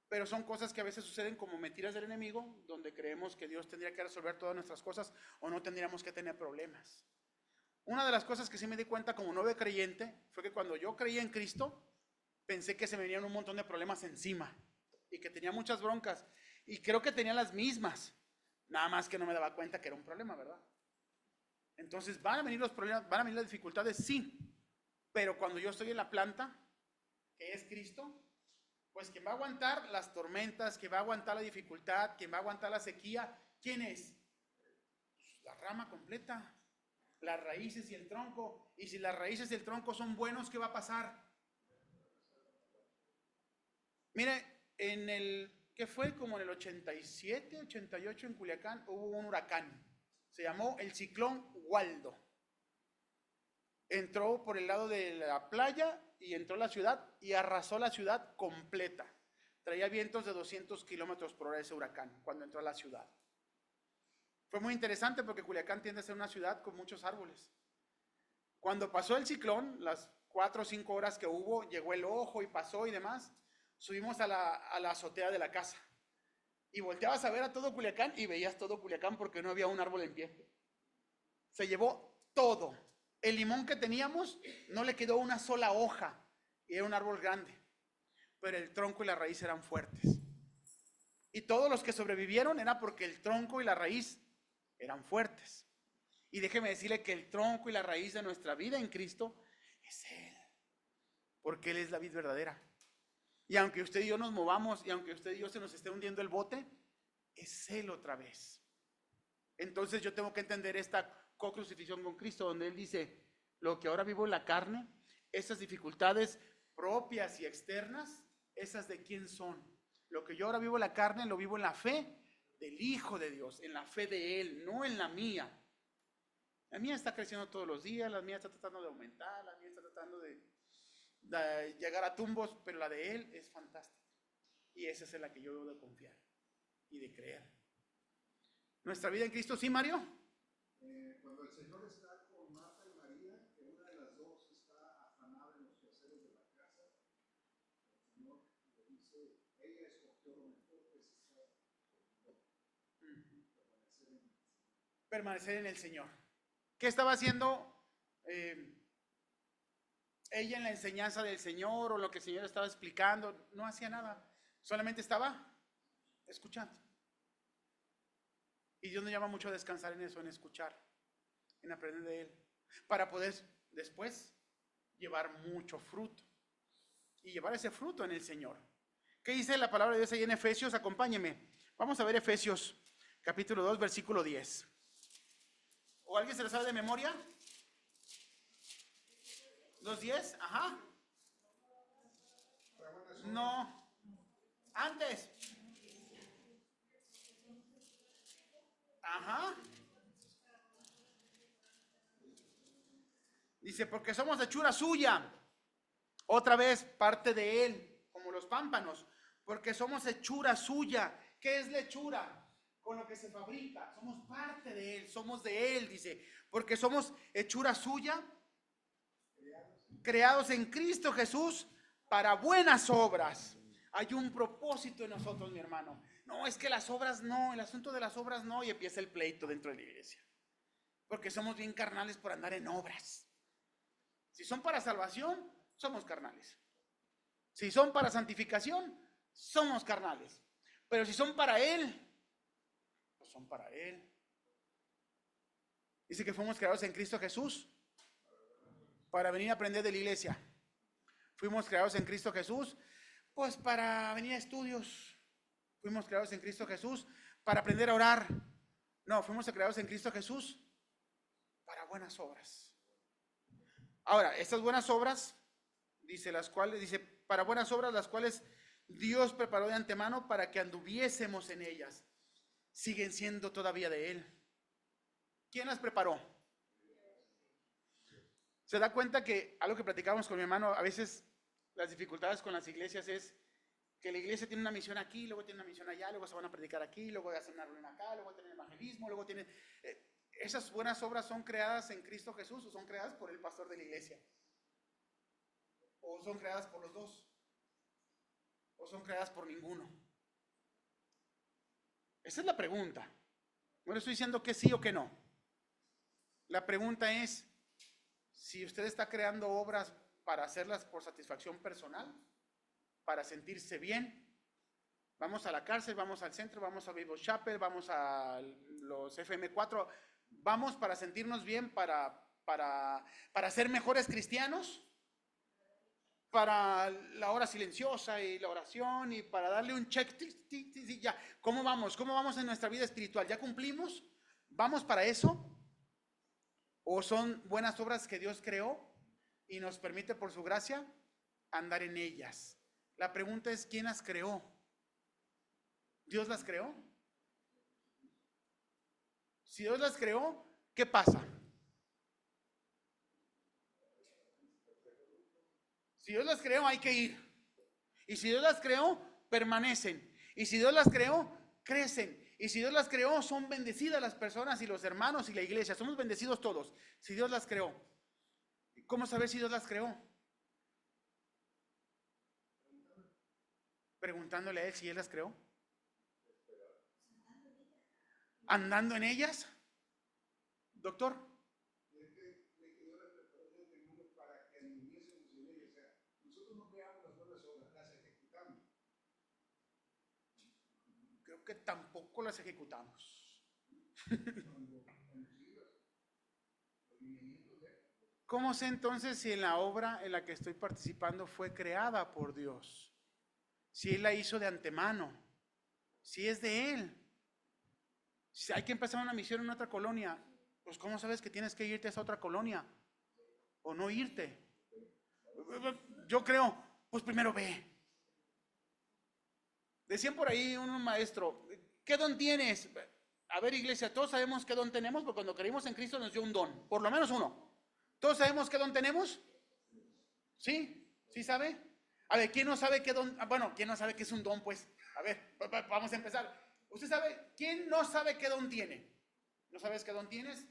Pero son cosas que a veces suceden como mentiras del enemigo, donde creemos que Dios tendría que resolver todas nuestras cosas o no tendríamos que tener problemas. Una de las cosas que sí me di cuenta como nuevo creyente fue que cuando yo creí en Cristo, pensé que se me venían un montón de problemas encima y que tenía muchas broncas. Y creo que tenía las mismas, nada más que no me daba cuenta que era un problema, ¿verdad? Entonces, ¿van a venir los problemas, van a venir las dificultades? Sí, pero cuando yo estoy en la planta, que es Cristo, pues quien va a aguantar las tormentas, quien va a aguantar la dificultad, quien va a aguantar la sequía, ¿quién es? La rama completa, las raíces y el tronco. Y si las raíces y el tronco son buenos, ¿qué va a pasar? Mire, ¿qué fue? Como en el 87, 88 en Culiacán hubo un huracán. Se llamó el ciclón Waldo. Entró por el lado de la playa y entró a la ciudad y arrasó la ciudad completa. Traía vientos de 200 kilómetros por hora ese huracán cuando entró a la ciudad. Fue muy interesante porque Culiacán tiende a ser una ciudad con muchos árboles. Cuando pasó el ciclón, las 4 o 5 horas que hubo, llegó el ojo y pasó y demás, subimos a la azotea de la casa. Y volteabas a ver a todo Culiacán y veías todo Culiacán porque no había un árbol en pie. Se llevó todo. El limón que teníamos no le quedó una sola hoja y era un árbol grande, pero el tronco y la raíz eran fuertes. Y todos los que sobrevivieron era porque el tronco y la raíz eran fuertes. Y déjeme decirle que el tronco y la raíz de nuestra vida en Cristo es Él, porque Él es la vid verdadera. Y aunque usted y yo nos movamos y aunque usted y yo se nos esté hundiendo el bote, es Él otra vez. Entonces yo tengo que entender esta co-crucifixión con Cristo, donde Él dice, lo que ahora vivo en la carne, esas dificultades propias y externas, esas de quién son. Lo que yo ahora vivo en la carne, lo vivo en la fe del Hijo de Dios, en la fe de Él, no en la mía. La mía está creciendo todos los días, la mía está tratando de aumentar, la mía está tratando de llegar a tumbos, pero la de Él es fantástica. Y esa es en la que yo debo de confiar y de creer. Nuestra vida en Cristo, ¿sí, Mario? Cuando el Señor está con Marta y María, que una de las dos está afanada en los quehaceres de la casa, el Señor le dice, ella escogió lo mejor que es estar conmigo, Permanecer en el Señor. ¿Qué estaba haciendo ella en la enseñanza del Señor o lo que el Señor estaba explicando? No hacía nada, solamente estaba escuchando. Y Dios nos llama mucho a descansar en eso, en escuchar, en aprender de Él, para poder después llevar mucho fruto y llevar ese fruto en el Señor. ¿Qué dice la palabra de Dios ahí en Efesios? Acompáñeme. Vamos a ver Efesios capítulo 2, versículo 10. ¿O alguien se lo sabe de memoria? 2:10, ajá. No, antes. Ajá. Dice, porque somos hechura suya. Otra vez, parte de Él, como los pámpanos. Porque somos hechura suya. ¿Qué es la hechura? Con lo que se fabrica. Somos parte de Él, somos de Él, dice. Porque somos hechura suya, creados en Cristo Jesús para buenas obras. Hay un propósito en nosotros, mi hermano. No, es que las obras no, el asunto de las obras no, y empieza el pleito dentro de la iglesia. Porque somos bien carnales por andar en obras. Si son para salvación, somos carnales. Si son para santificación, somos carnales. Pero si son para Él, pues son para Él. Dice que fuimos creados en Cristo Jesús para venir a aprender de la iglesia. Fuimos creados en Cristo Jesús, pues para venir a estudios. Fuimos creados en Cristo Jesús para aprender a orar. No, fuimos creados en Cristo Jesús para buenas obras. Ahora, estas buenas obras, dice para buenas obras las cuales Dios preparó de antemano para que anduviésemos en ellas. Siguen siendo todavía de Él. ¿Quién las preparó? Se da cuenta que algo que platicábamos con mi hermano, a veces las dificultades con las iglesias es que la iglesia tiene una misión aquí, luego tiene una misión allá, luego se van a predicar aquí, luego hacen una reunión acá, luego tienen evangelismo, luego tienen... esas buenas obras son creadas en Cristo Jesús o son creadas por el pastor de la iglesia. O son creadas por los dos. O son creadas por ninguno. Esa es la pregunta. No le estoy diciendo que sí o que no. La pregunta es, si usted está creando obras para hacerlas por satisfacción personal, para sentirse bien, Vamos a la cárcel, vamos al centro, vamos a Bible Chapel, vamos a los FM4, vamos para sentirnos bien, para ser mejores cristianos, para la hora silenciosa y la oración y para darle un check, ya, ¿cómo vamos? ¿Cómo vamos en nuestra vida espiritual? ¿Ya cumplimos? ¿Vamos para eso? ¿O son buenas obras que Dios creó y nos permite por su gracia andar en ellas? La pregunta es, ¿quién las creó? ¿Dios las creó? Si Dios las creó, ¿qué pasa? Si Dios las creó, hay que ir. Y si Dios las creó, permanecen. Y si Dios las creó, crecen. Y si Dios las creó, son bendecidas las personas y los hermanos y la iglesia. Somos bendecidos todos. Si Dios las creó. ¿Cómo saber si Dios las creó? Preguntándole a Él si Él las creó. ¿Andando en ellas? Doctor. Para que anduviésemos en ellas. O sea, nosotros no creamos las buenas obras, las ejecutamos. Creo que tampoco las ejecutamos. ¿Cómo sé entonces si en la obra en la que estoy participando fue creada por Dios? Si Él la hizo de antemano, si es de Él. Si hay que empezar una misión en otra colonia, pues ¿cómo sabes que tienes que irte a esa otra colonia? O no irte. Yo creo, pues primero ve. Decían por ahí un maestro, ¿qué don tienes? A ver, iglesia, todos sabemos qué don tenemos, porque cuando creímos en Cristo nos dio un don, por lo menos uno. ¿Todos sabemos qué don tenemos? ¿Sí? ¿Sí sabe? A ver, ¿quién no sabe qué don? Bueno, ¿quién no sabe qué es un don? Pues, a ver, vamos a empezar. ¿Usted sabe? ¿Quién no sabe qué don tiene? ¿No sabes qué don tienes?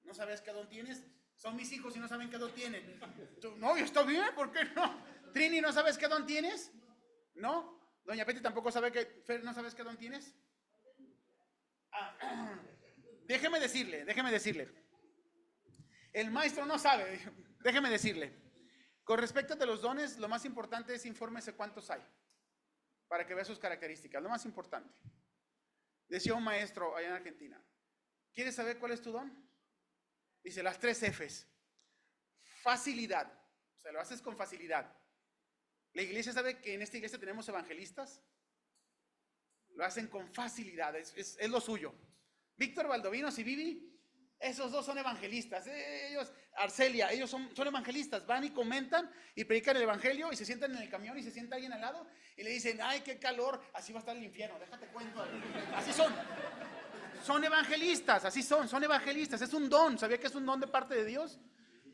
¿No sabes qué don tienes? Son mis hijos y no saben qué don tienen. No, está bien, ¿por qué no? Trini, ¿no sabes qué don tienes? ¿No? Doña Peti tampoco sabe que... Fer, ¿no sabes qué don tienes? Déjeme decirle. El maestro no sabe, déjeme decirle. Con respecto a los dones, lo más importante es infórmese cuántos hay, para que vea sus características, lo más importante. Decía un maestro allá en Argentina, ¿quieres saber cuál es tu don? Dice las 3 Fs. Facilidad, o sea, lo haces con facilidad. La iglesia sabe que en esta iglesia tenemos evangelistas, lo hacen con facilidad, es lo suyo. Víctor Valdovinos y Vivi, esos dos son evangelistas. Ellos, Arcelia, ellos son evangelistas. Van y comentan y predican el evangelio y se sientan en el camión y se sienta alguien al lado y le dicen, ay, qué calor, así va a estar el infierno, déjate cuento. Así son. Son evangelistas, así son evangelistas. Es un don, ¿sabía que es un don de parte de Dios?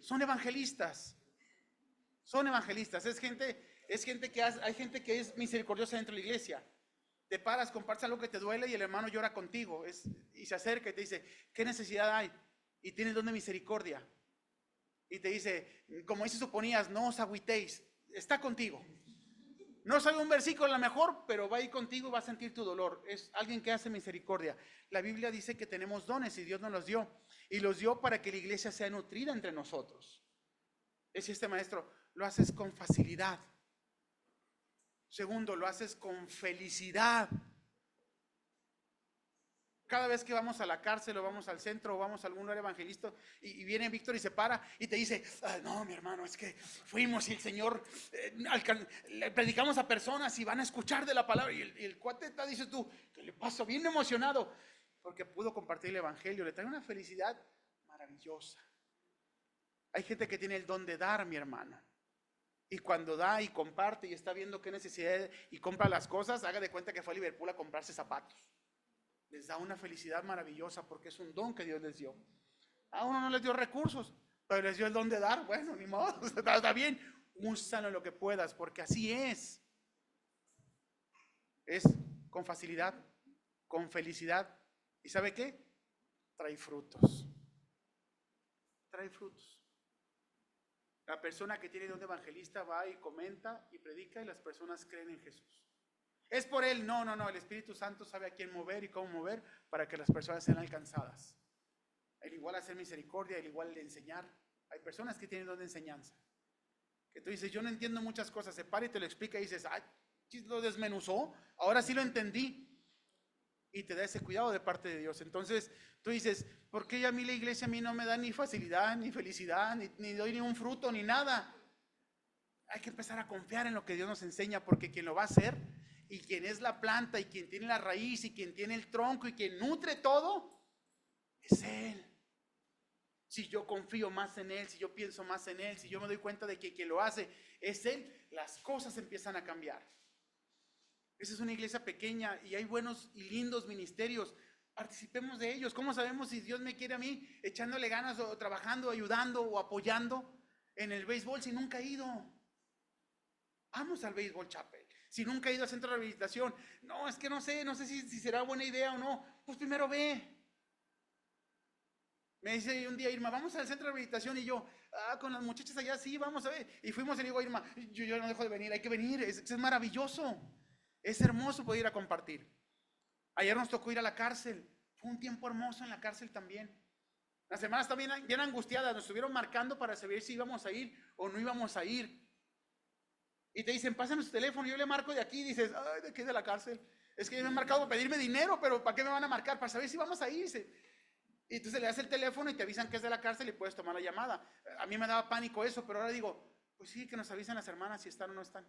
Son evangelistas. Son evangelistas. Hay gente que es misericordiosa dentro de la iglesia. Te paras, compartes algo que te duele y el hermano llora contigo y se acerca y te dice, ¿qué necesidad hay? Y tienes don de misericordia. Y te dice, como dice suponías, no os agüitéis, está contigo. No sabe un versículo a lo mejor, pero va a ir contigo y va a sentir tu dolor. Es alguien que hace misericordia. La Biblia dice que tenemos dones y Dios nos los dio. Y los dio para que la iglesia sea nutrida entre nosotros. Es este maestro, lo haces con facilidad. Segundo, lo haces con felicidad. Cada vez que vamos a la cárcel o vamos al centro o vamos a algún lugar evangelista y viene Víctor y se para y te dice, no, mi hermano, es que fuimos y el Señor, le predicamos a personas y van a escuchar de la palabra y el cuate te dice tú, ¿qué le pasa? Bien emocionado porque pudo compartir el evangelio, le trae una felicidad maravillosa. Hay gente que tiene el don de dar, mi hermano. Y cuando da y comparte y está viendo qué necesidad y compra las cosas, haga de cuenta que fue a Liverpool a comprarse zapatos. Les da una felicidad maravillosa porque es un don que Dios les dio. A uno no les dio recursos, pero les dio el don de dar. Bueno, ni modo, está bien. Úsalo en lo que puedas porque así es. Es con facilidad, con felicidad. ¿Y sabe qué? Trae frutos. Trae frutos. La persona que tiene don de evangelista va y comenta y predica y las personas creen en Jesús. ¿Es por él? No, el Espíritu Santo sabe a quién mover y cómo mover para que las personas sean alcanzadas. El igual hacer misericordia, el igual de enseñar. Hay personas que tienen don de enseñanza. Que tú dices, yo no entiendo muchas cosas, se para y te lo explica y dices, ay, lo desmenuzó, ahora sí lo entendí. Y te da ese cuidado de parte de Dios. Entonces tú dices, ¿por qué a mí la iglesia a mí no me da ni facilidad, ni felicidad, ni doy ni un fruto, ni nada? Hay que empezar a confiar en lo que Dios nos enseña, porque quien lo va a hacer, y quien es la planta, y quien tiene la raíz, y quien tiene el tronco, y quien nutre todo, es Él. Si yo confío más en Él, si yo pienso más en Él, si yo me doy cuenta de que quien lo hace es Él, las cosas empiezan a cambiar. Esa es una iglesia pequeña y hay buenos y lindos ministerios. Participemos de ellos. ¿Cómo sabemos si Dios me quiere a mí echándole ganas o trabajando, ayudando o apoyando en el béisbol si nunca he ido? Vamos al béisbol chapel. Si nunca he ido al centro de rehabilitación, no, es que no sé si será buena idea o no. Pues primero ve. Me dice un día Irma, vamos al centro de rehabilitación, y yo, con las muchachas allá, sí, vamos a ver. Y fuimos y le digo a Irma, yo no dejo de venir, hay que venir, es maravilloso. Es hermoso poder ir a compartir. Ayer nos tocó ir a la cárcel. Fue un tiempo hermoso en la cárcel también. Las hermanas también bien angustiadas. Nos estuvieron marcando para saber si íbamos a ir o no íbamos a ir. Y te dicen, pásenme su teléfono. Yo le marco de aquí y dices, ay, ¿de qué? De la cárcel. Es que me han marcado para pedirme dinero, pero ¿para qué me van a marcar? Para saber si vamos a ir. Y entonces le das el teléfono y te avisan que es de la cárcel y puedes tomar la llamada. A mí me daba pánico eso, pero ahora digo, pues sí, que nos avisen las hermanas si están o no están.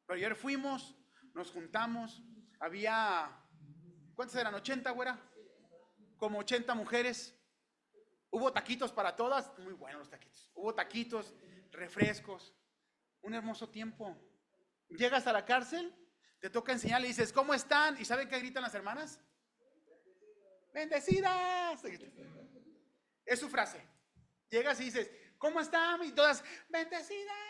Pero ayer fuimos, nos juntamos, había, ¿cuántas eran? ¿80, güera? Como 80 mujeres. Hubo taquitos para todas, muy buenos los taquitos. Hubo taquitos, refrescos, un hermoso tiempo. Llegas a la cárcel, te toca enseñar, le dices, ¿cómo están? ¿Y saben qué gritan las hermanas? ¡Bendecidas! Es su frase. Llegas y dices, ¿cómo están? Y todas, ¡bendecidas!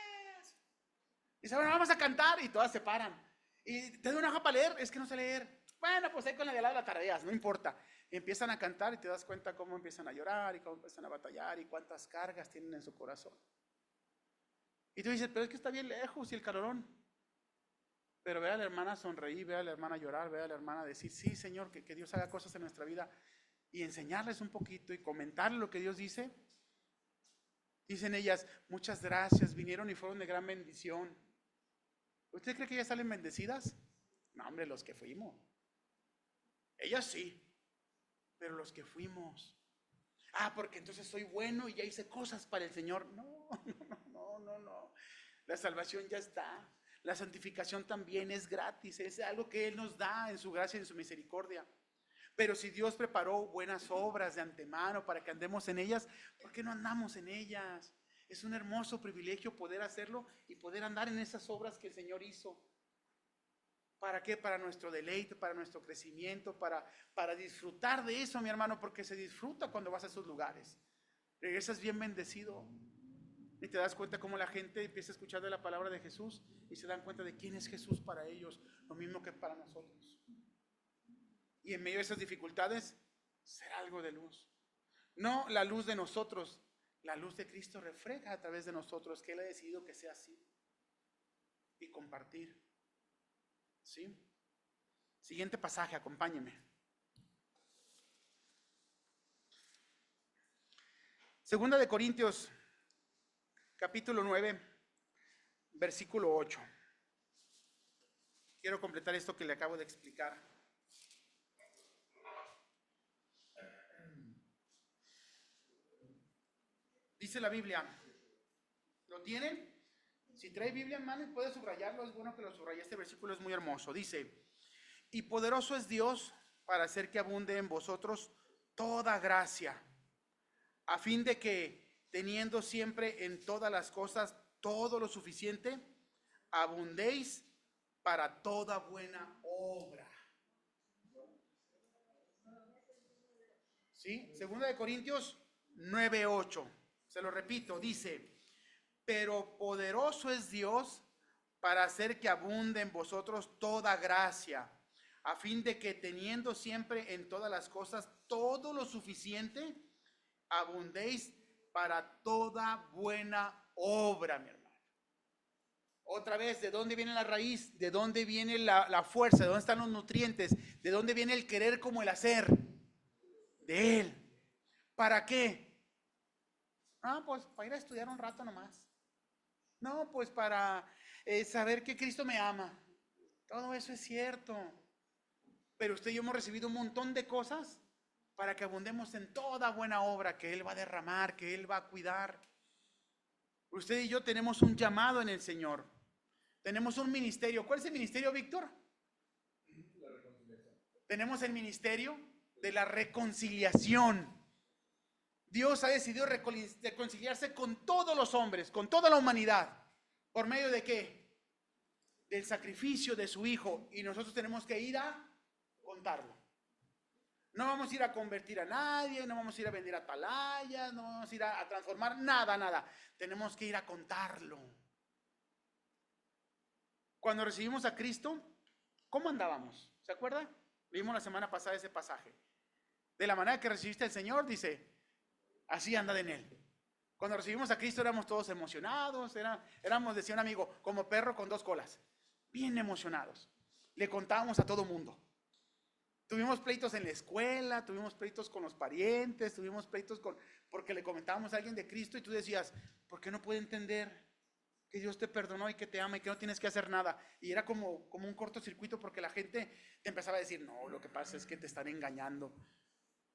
Y dice, bueno, vamos a cantar, y todas se paran. Y te doy una hoja para leer, es que no sé leer. Bueno, pues ahí con la de al lado la tareas, no importa. Y empiezan a cantar y te das cuenta cómo empiezan a llorar y cómo empiezan a batallar y cuántas cargas tienen en su corazón. Y tú dices, pero es que está bien lejos y el calorón. Pero ve a la hermana sonreír, ve a la hermana llorar, ve a la hermana decir, sí, Señor, que Dios haga cosas en nuestra vida, y enseñarles un poquito y comentarles lo que Dios dice. Dicen ellas, muchas gracias, vinieron y fueron de gran bendición. ¿Usted cree que ellas salen bendecidas? No, hombre, los que fuimos. Ellas sí, pero los que fuimos. Porque entonces soy bueno y ya hice cosas para el Señor. No. La salvación ya está. La santificación también es gratis. Es algo que Él nos da en su gracia y en su misericordia. Pero si Dios preparó buenas obras de antemano para que andemos en ellas, ¿por qué no andamos en ellas? Es un hermoso privilegio poder hacerlo y poder andar en esas obras que el Señor hizo. ¿Para qué? Para nuestro deleite, para nuestro crecimiento, para disfrutar de eso, mi hermano, porque se disfruta cuando vas a esos lugares. Regresas bien bendecido y te das cuenta cómo la gente empieza a escuchar de la palabra de Jesús y se dan cuenta de quién es Jesús para ellos, lo mismo que para nosotros. Y en medio de esas dificultades, ser algo de luz. No la luz de nosotros, la luz de Cristo refleja a través de nosotros, que Él ha decidido que sea así. Y compartir. ¿Sí? Siguiente pasaje, acompáñeme. Segunda de Corintios, capítulo 9, versículo 8. Quiero completar esto que le acabo de explicar. Dice la Biblia, ¿lo tienen? Si trae Biblia en mano y puede subrayarlo, es bueno que lo subraye. Este versículo es muy hermoso. Dice, y poderoso es Dios para hacer que abunde en vosotros toda gracia, a fin de que, teniendo siempre en todas las cosas todo lo suficiente, abundéis para toda buena obra. ¿Sí? Segunda de Corintios 9:8. Se lo repito, dice, pero poderoso es Dios para hacer que abunde en vosotros toda gracia, a fin de que, teniendo siempre en todas las cosas todo lo suficiente, abundéis para toda buena obra, mi hermano. Otra vez, ¿de dónde viene la raíz? ¿De dónde viene la fuerza? ¿De dónde están los nutrientes? ¿De dónde viene el querer como el hacer? De Él. ¿Para qué? Pues para ir a estudiar un rato nomás. No, pues para saber que Cristo me ama. Todo eso es cierto. Pero usted y yo hemos recibido un montón de cosas para que abundemos en toda buena obra que Él va a derramar, que Él va a cuidar. Usted y yo tenemos un llamado en el Señor. Tenemos un ministerio. ¿Cuál es el ministerio, Víctor? Tenemos el ministerio de la reconciliación. Dios ha decidido reconciliarse con todos los hombres, con toda la humanidad. ¿Por medio de qué? Del sacrificio de su Hijo. Y nosotros tenemos que ir a contarlo. No vamos a ir a convertir a nadie, no vamos a ir a vender atalayas, no vamos a ir a transformar nada. Tenemos que ir a contarlo. Cuando recibimos a Cristo, ¿cómo andábamos? ¿Se acuerda? Vimos la semana pasada ese pasaje. De la manera que recibiste al Señor, dice, así andad en Él. Cuando recibimos a Cristo éramos todos emocionados, éramos, decía un amigo, como perro con dos colas, bien emocionados. Le contábamos a todo mundo. Tuvimos pleitos en la escuela, tuvimos pleitos con los parientes, tuvimos pleitos porque le comentábamos a alguien de Cristo y tú decías, ¿por qué no puede entender que Dios te perdonó y que te ama y que no tienes que hacer nada? Y era como un cortocircuito porque la gente te empezaba a decir, no, lo que pasa es que te están engañando.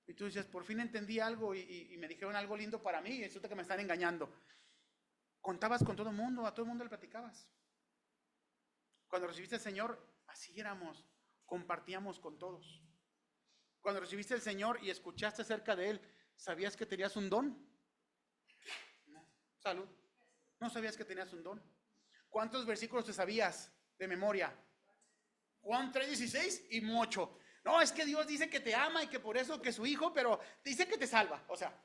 Y tú decías, por fin entendí algo y me dijeron algo lindo para mí y resulta que me están engañando. Contabas con todo el mundo, a todo el mundo le platicabas. Cuando recibiste al Señor, así éramos, compartíamos con todos. Cuando recibiste al Señor y escuchaste acerca de Él, ¿sabías que tenías un don? No. Salud. ¿No sabías que tenías un don? ¿Cuántos versículos te sabías de memoria? Juan 3:16 y mucho. No, es que Dios dice que te ama y que por eso que su Hijo, pero dice que te salva. O sea,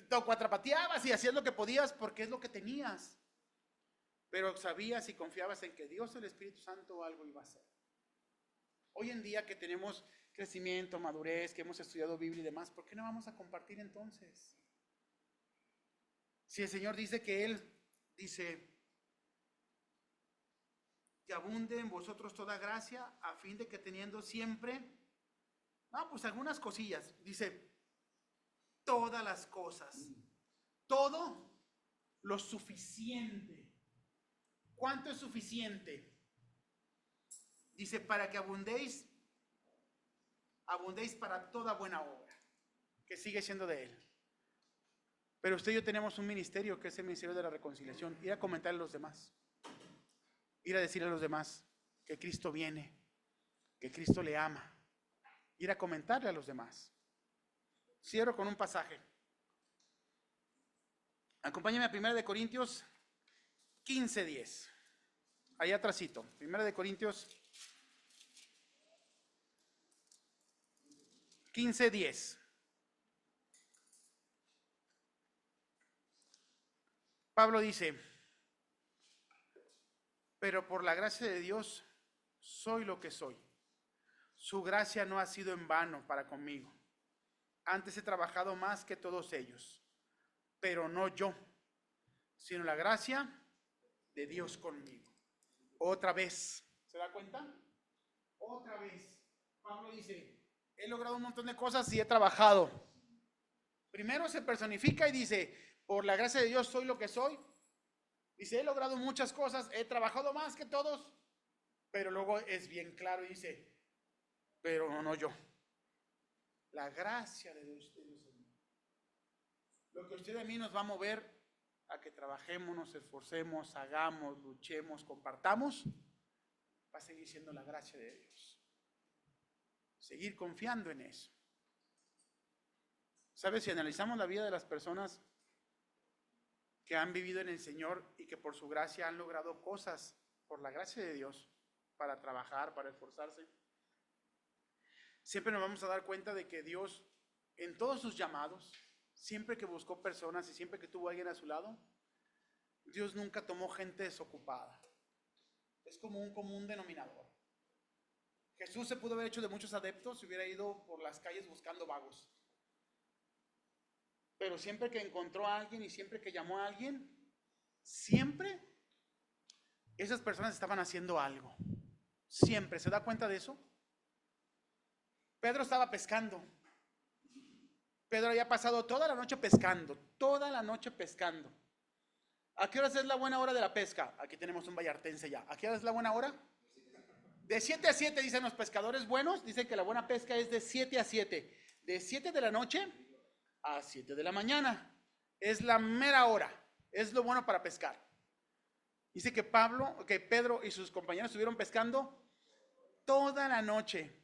te cuatrapateabas y hacías lo que podías porque es lo que tenías. Pero sabías y confiabas en que Dios, el Espíritu Santo, algo iba a hacer. Hoy en día que tenemos crecimiento, madurez, que hemos estudiado Biblia y demás, ¿por qué no vamos a compartir entonces? Si el Señor dice que Él dice que abunde en vosotros toda gracia, a fin de que teniendo siempre, pues algunas cosillas, dice todas las cosas, todo lo suficiente. ¿Cuánto es suficiente? Dice para que abundéis para toda buena obra, que sigue siendo de Él. Pero usted y yo tenemos un ministerio que es el ministerio de la reconciliación. Ir a comentar a los demás. Ir a decirle a los demás que Cristo viene, que Cristo le ama. Ir a comentarle a los demás. Cierro con un pasaje. Acompáñame a 1 Corintios 15:10. Allá atrásito. 1 Corintios 15:10. Pablo dice, pero por la gracia de Dios soy lo que soy. Su gracia no ha sido en vano para conmigo. Antes he trabajado más que todos ellos, pero no yo, sino la gracia de Dios conmigo. Otra vez, ¿se da cuenta? Otra vez, Pablo dice, he logrado un montón de cosas y he trabajado. Primero se personifica y dice, por la gracia de Dios soy lo que soy. Dice, he logrado muchas cosas, he trabajado más que todos, pero luego es bien claro y dice, pero no yo. La gracia de Dios. Lo que usted a mí nos va a mover a que trabajemos, nos esforcemos, hagamos, luchemos, compartamos, va a seguir siendo la gracia de Dios. Seguir confiando en eso. ¿Sabes? Si analizamos la vida de las personas que han vivido en el Señor y que por su gracia han logrado cosas, por la gracia de Dios, para trabajar, para esforzarse, siempre nos vamos a dar cuenta de que Dios, en todos sus llamados, siempre que buscó personas y siempre que tuvo a alguien a su lado, Dios nunca tomó gente desocupada. Es como un común denominador. Jesús se pudo haber hecho de muchos adeptos si hubiera ido por las calles buscando vagos. Pero siempre que encontró a alguien y siempre que llamó a alguien, siempre esas personas estaban haciendo algo. Siempre. ¿Se da cuenta de eso? Pedro estaba pescando. Pedro había pasado toda la noche pescando. ¿A qué hora es la buena hora de la pesca? Aquí tenemos un vallartense ya. ¿A qué hora es la buena hora? De 7 a 7 dicen los pescadores buenos, dicen que la buena pesca es de 7 a 7. De 7 de la noche a 7 de la mañana. Es la mera hora. Es lo bueno para pescar. Dice que Pedro y sus compañeros estuvieron pescando toda la noche.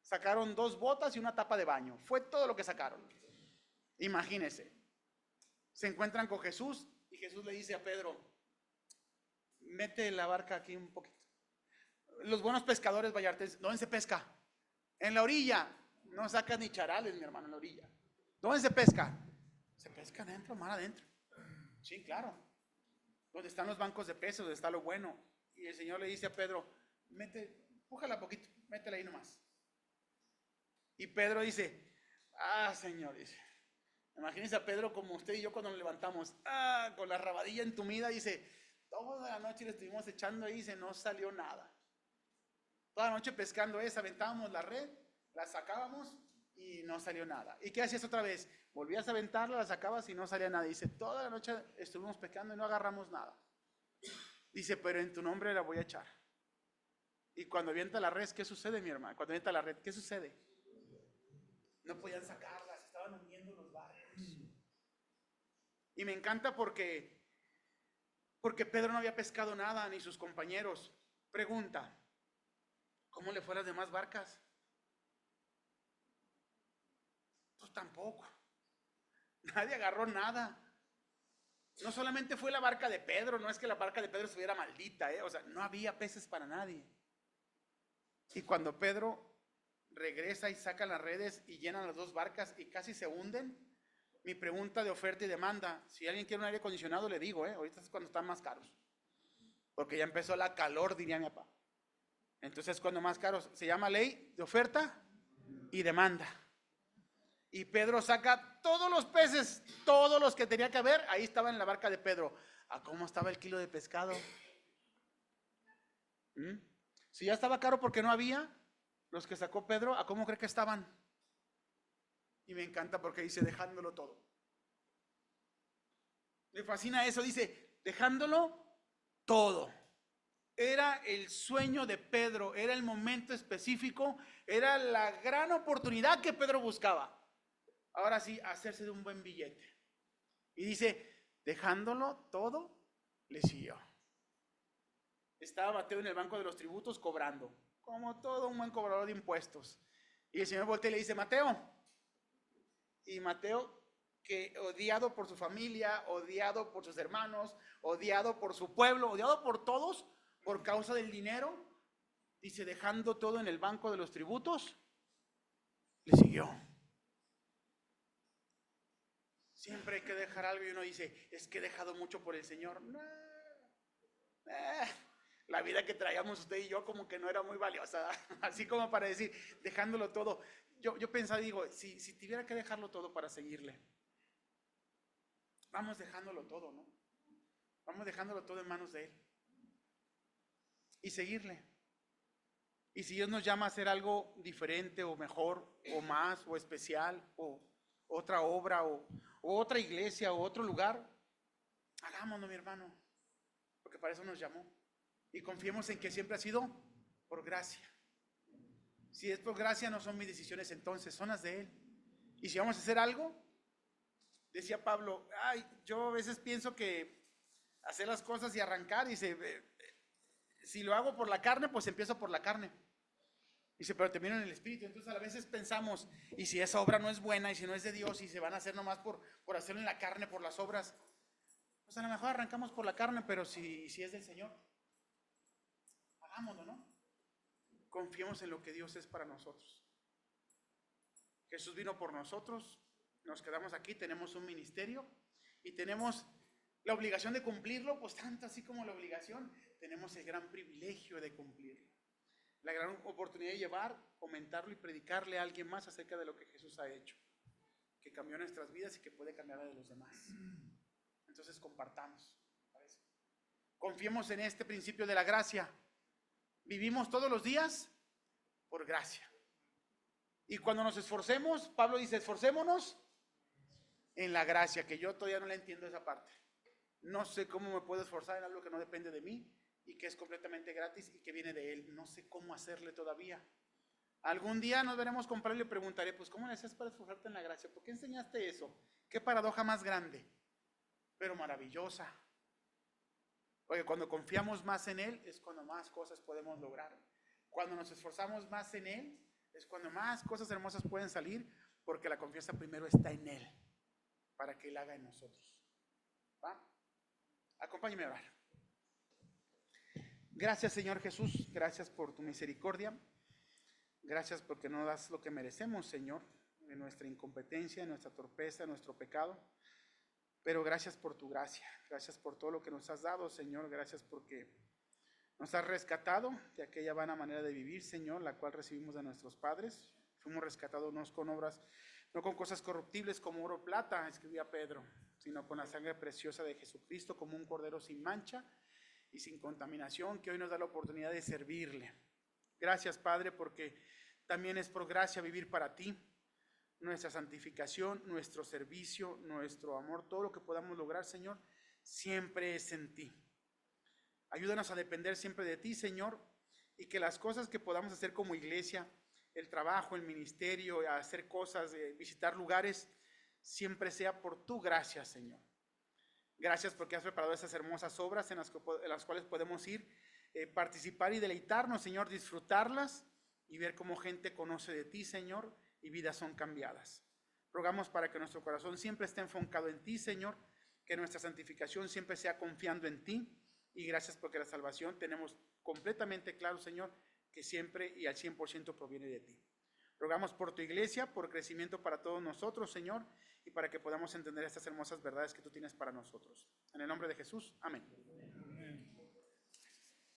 Sacaron 2 botas y una tapa de baño. Fue todo lo que sacaron. Imagínense. Se encuentran con Jesús y Jesús le dice a Pedro, mete la barca aquí un poquito. Los buenos pescadores vallartenses, ¿dónde se pesca? En la orilla. No sacas ni charales, mi hermano, en la orilla. ¿Dónde se pesca? Se pesca adentro, mar adentro. Sí, claro. Donde están los bancos de peces, donde está lo bueno. Y el Señor le dice a Pedro, pújala poquito, métela ahí nomás. Y Pedro dice, Señor, dice, imagínense a Pedro como usted y yo cuando nos levantamos, con la rabadilla entumida, dice, toda la noche le estuvimos echando ahí, dice, no salió nada. Toda la noche pescando aventábamos la red, la sacábamos y no salió nada. ¿Y qué hacías otra vez? Volvías a aventarla, la sacabas y no salía nada. Dice, toda la noche estuvimos pescando y no agarramos nada. Dice, pero en tu nombre la voy a echar. Y cuando avienta la red, ¿qué sucede, mi hermano? Cuando avienta la red, ¿qué sucede? No podían sacarla, se estaban hundiendo los barcos. Y me encanta porque Pedro no había pescado nada, ni sus compañeros. Pregunta, ¿cómo le fue a las demás barcas? Pues tampoco. Nadie agarró nada. No solamente fue la barca de Pedro, no es que la barca de Pedro estuviera maldita, o sea, no había peces para nadie. Y cuando Pedro regresa y saca las redes y llenan las 2 barcas y casi se hunden, mi pregunta de oferta y demanda, si alguien quiere un aire acondicionado le digo, ahorita es cuando están más caros, porque ya empezó la calor, diría mi papá. Entonces cuando más caros, se llama ley de oferta y demanda. Y Pedro saca todos los peces, todos los que tenía que haber, ahí estaba en la barca de Pedro. ¿A cómo estaba el kilo de pescado? Si ya estaba caro porque no había, los que sacó Pedro, ¿a cómo cree que estaban? Y me encanta porque dice, dejándolo todo. Me fascina eso, dice, dejándolo todo. Era el sueño de Pedro, era el momento específico, era la gran oportunidad que Pedro buscaba. Ahora sí, hacerse de un buen billete. Y dice, dejándolo todo, le siguió. Estaba Mateo en el banco de los tributos cobrando, como todo un buen cobrador de impuestos. Y el Señor voltea y le dice, Mateo. Y Mateo, que odiado por su familia, odiado por sus hermanos, odiado por su pueblo, odiado por todos, por causa del dinero, dice, dejando todo en el banco de los tributos, le siguió. Siempre hay que dejar algo y uno dice, es que he dejado mucho por el Señor. No. La vida que traíamos usted y yo como que no era muy valiosa, así como para decir, dejándolo todo. Yo pensaba, digo, si tuviera que dejarlo todo para seguirle, vamos dejándolo todo, ¿no? Vamos dejándolo todo en manos de Él y seguirle. Y si Dios nos llama a hacer algo diferente o mejor o más o especial o otra obra o otra iglesia o otro lugar, hagámoslo, mi hermano, porque para eso nos llamó. Y confiemos en que siempre ha sido por gracia. Si es por gracia, no son mis decisiones entonces, son las de Él. Y si vamos a hacer algo, decía Pablo, yo a veces pienso que hacer las cosas y arrancar, dice, si lo hago por la carne, pues empiezo por la carne. Dice, pero termino en el espíritu. Entonces a veces pensamos, y si esa obra no es buena, y si no es de Dios, y se van a hacer nomás por hacerlo en la carne, por las obras, pues a lo mejor arrancamos por la carne, pero si es del Señor, hagámoslo, ¿no? Confiemos en lo que Dios es para nosotros. Jesús vino por nosotros, nos quedamos aquí, tenemos un ministerio y tenemos la obligación de cumplirlo, pues tanto así como la obligación, tenemos el gran privilegio de cumplirlo. La gran oportunidad de llevar, comentarlo y predicarle a alguien más acerca de lo que Jesús ha hecho, que cambió nuestras vidas y que puede cambiar la de los demás. Entonces compartamos. ¿Parece? Confiemos en este principio de la gracia. Vivimos todos los días por gracia. Y cuando nos esforcemos, Pablo dice, esforcémonos en la gracia, que yo todavía no le entiendo esa parte. No sé cómo me puedo esforzar en algo que no depende de mí y que es completamente gratis y que viene de Él. No sé cómo hacerle todavía. Algún día nos veremos con Pablo y le preguntaré, pues ¿cómo le haces para esforzarte en la gracia? ¿Por qué enseñaste eso? Qué paradoja más grande, pero maravillosa. Porque cuando confiamos más en Él es cuando más cosas podemos lograr. Cuando nos esforzamos más en Él es cuando más cosas hermosas pueden salir, porque la confianza primero está en Él, para que Él haga en nosotros. ¿Va? Acompáñeme a orar. Gracias, Señor Jesús, gracias por tu misericordia. Gracias porque no das lo que merecemos, Señor, en nuestra incompetencia, en nuestra torpeza, en nuestro pecado. Pero gracias por tu gracia, gracias por todo lo que nos has dado, Señor. Gracias porque nos has rescatado de aquella vana manera de vivir, Señor, la cual recibimos de nuestros padres. Fuimos rescatados no con obras, no con cosas corruptibles como oro o plata, escribía Pedro, sino con la sangre preciosa de Jesucristo, como un cordero sin mancha y sin contaminación, que hoy nos da la oportunidad de servirle. Gracias, Padre, porque también es por gracia vivir para ti. Nuestra santificación, nuestro servicio, nuestro amor, todo lo que podamos lograr, Señor, siempre es en ti. Ayúdanos a depender siempre de ti, Señor, y que las cosas que podamos hacer como iglesia, el trabajo, el ministerio, hacer cosas, visitar lugares, siempre sea por tu gracia, Señor. Gracias porque has preparado esas hermosas obras en las cuales podemos ir, participar y deleitarnos, Señor, disfrutarlas y ver cómo gente conoce de ti, Señor, y vidas son cambiadas. Rogamos para que nuestro corazón siempre esté enfocado en ti, Señor, que nuestra santificación siempre sea confiando en ti, y gracias porque la salvación tenemos completamente claro, Señor, que siempre y al 100% proviene de ti. Rogamos por tu iglesia, por crecimiento para todos nosotros, Señor, y para que podamos entender estas hermosas verdades que tú tienes para nosotros. En el nombre de Jesús, amén.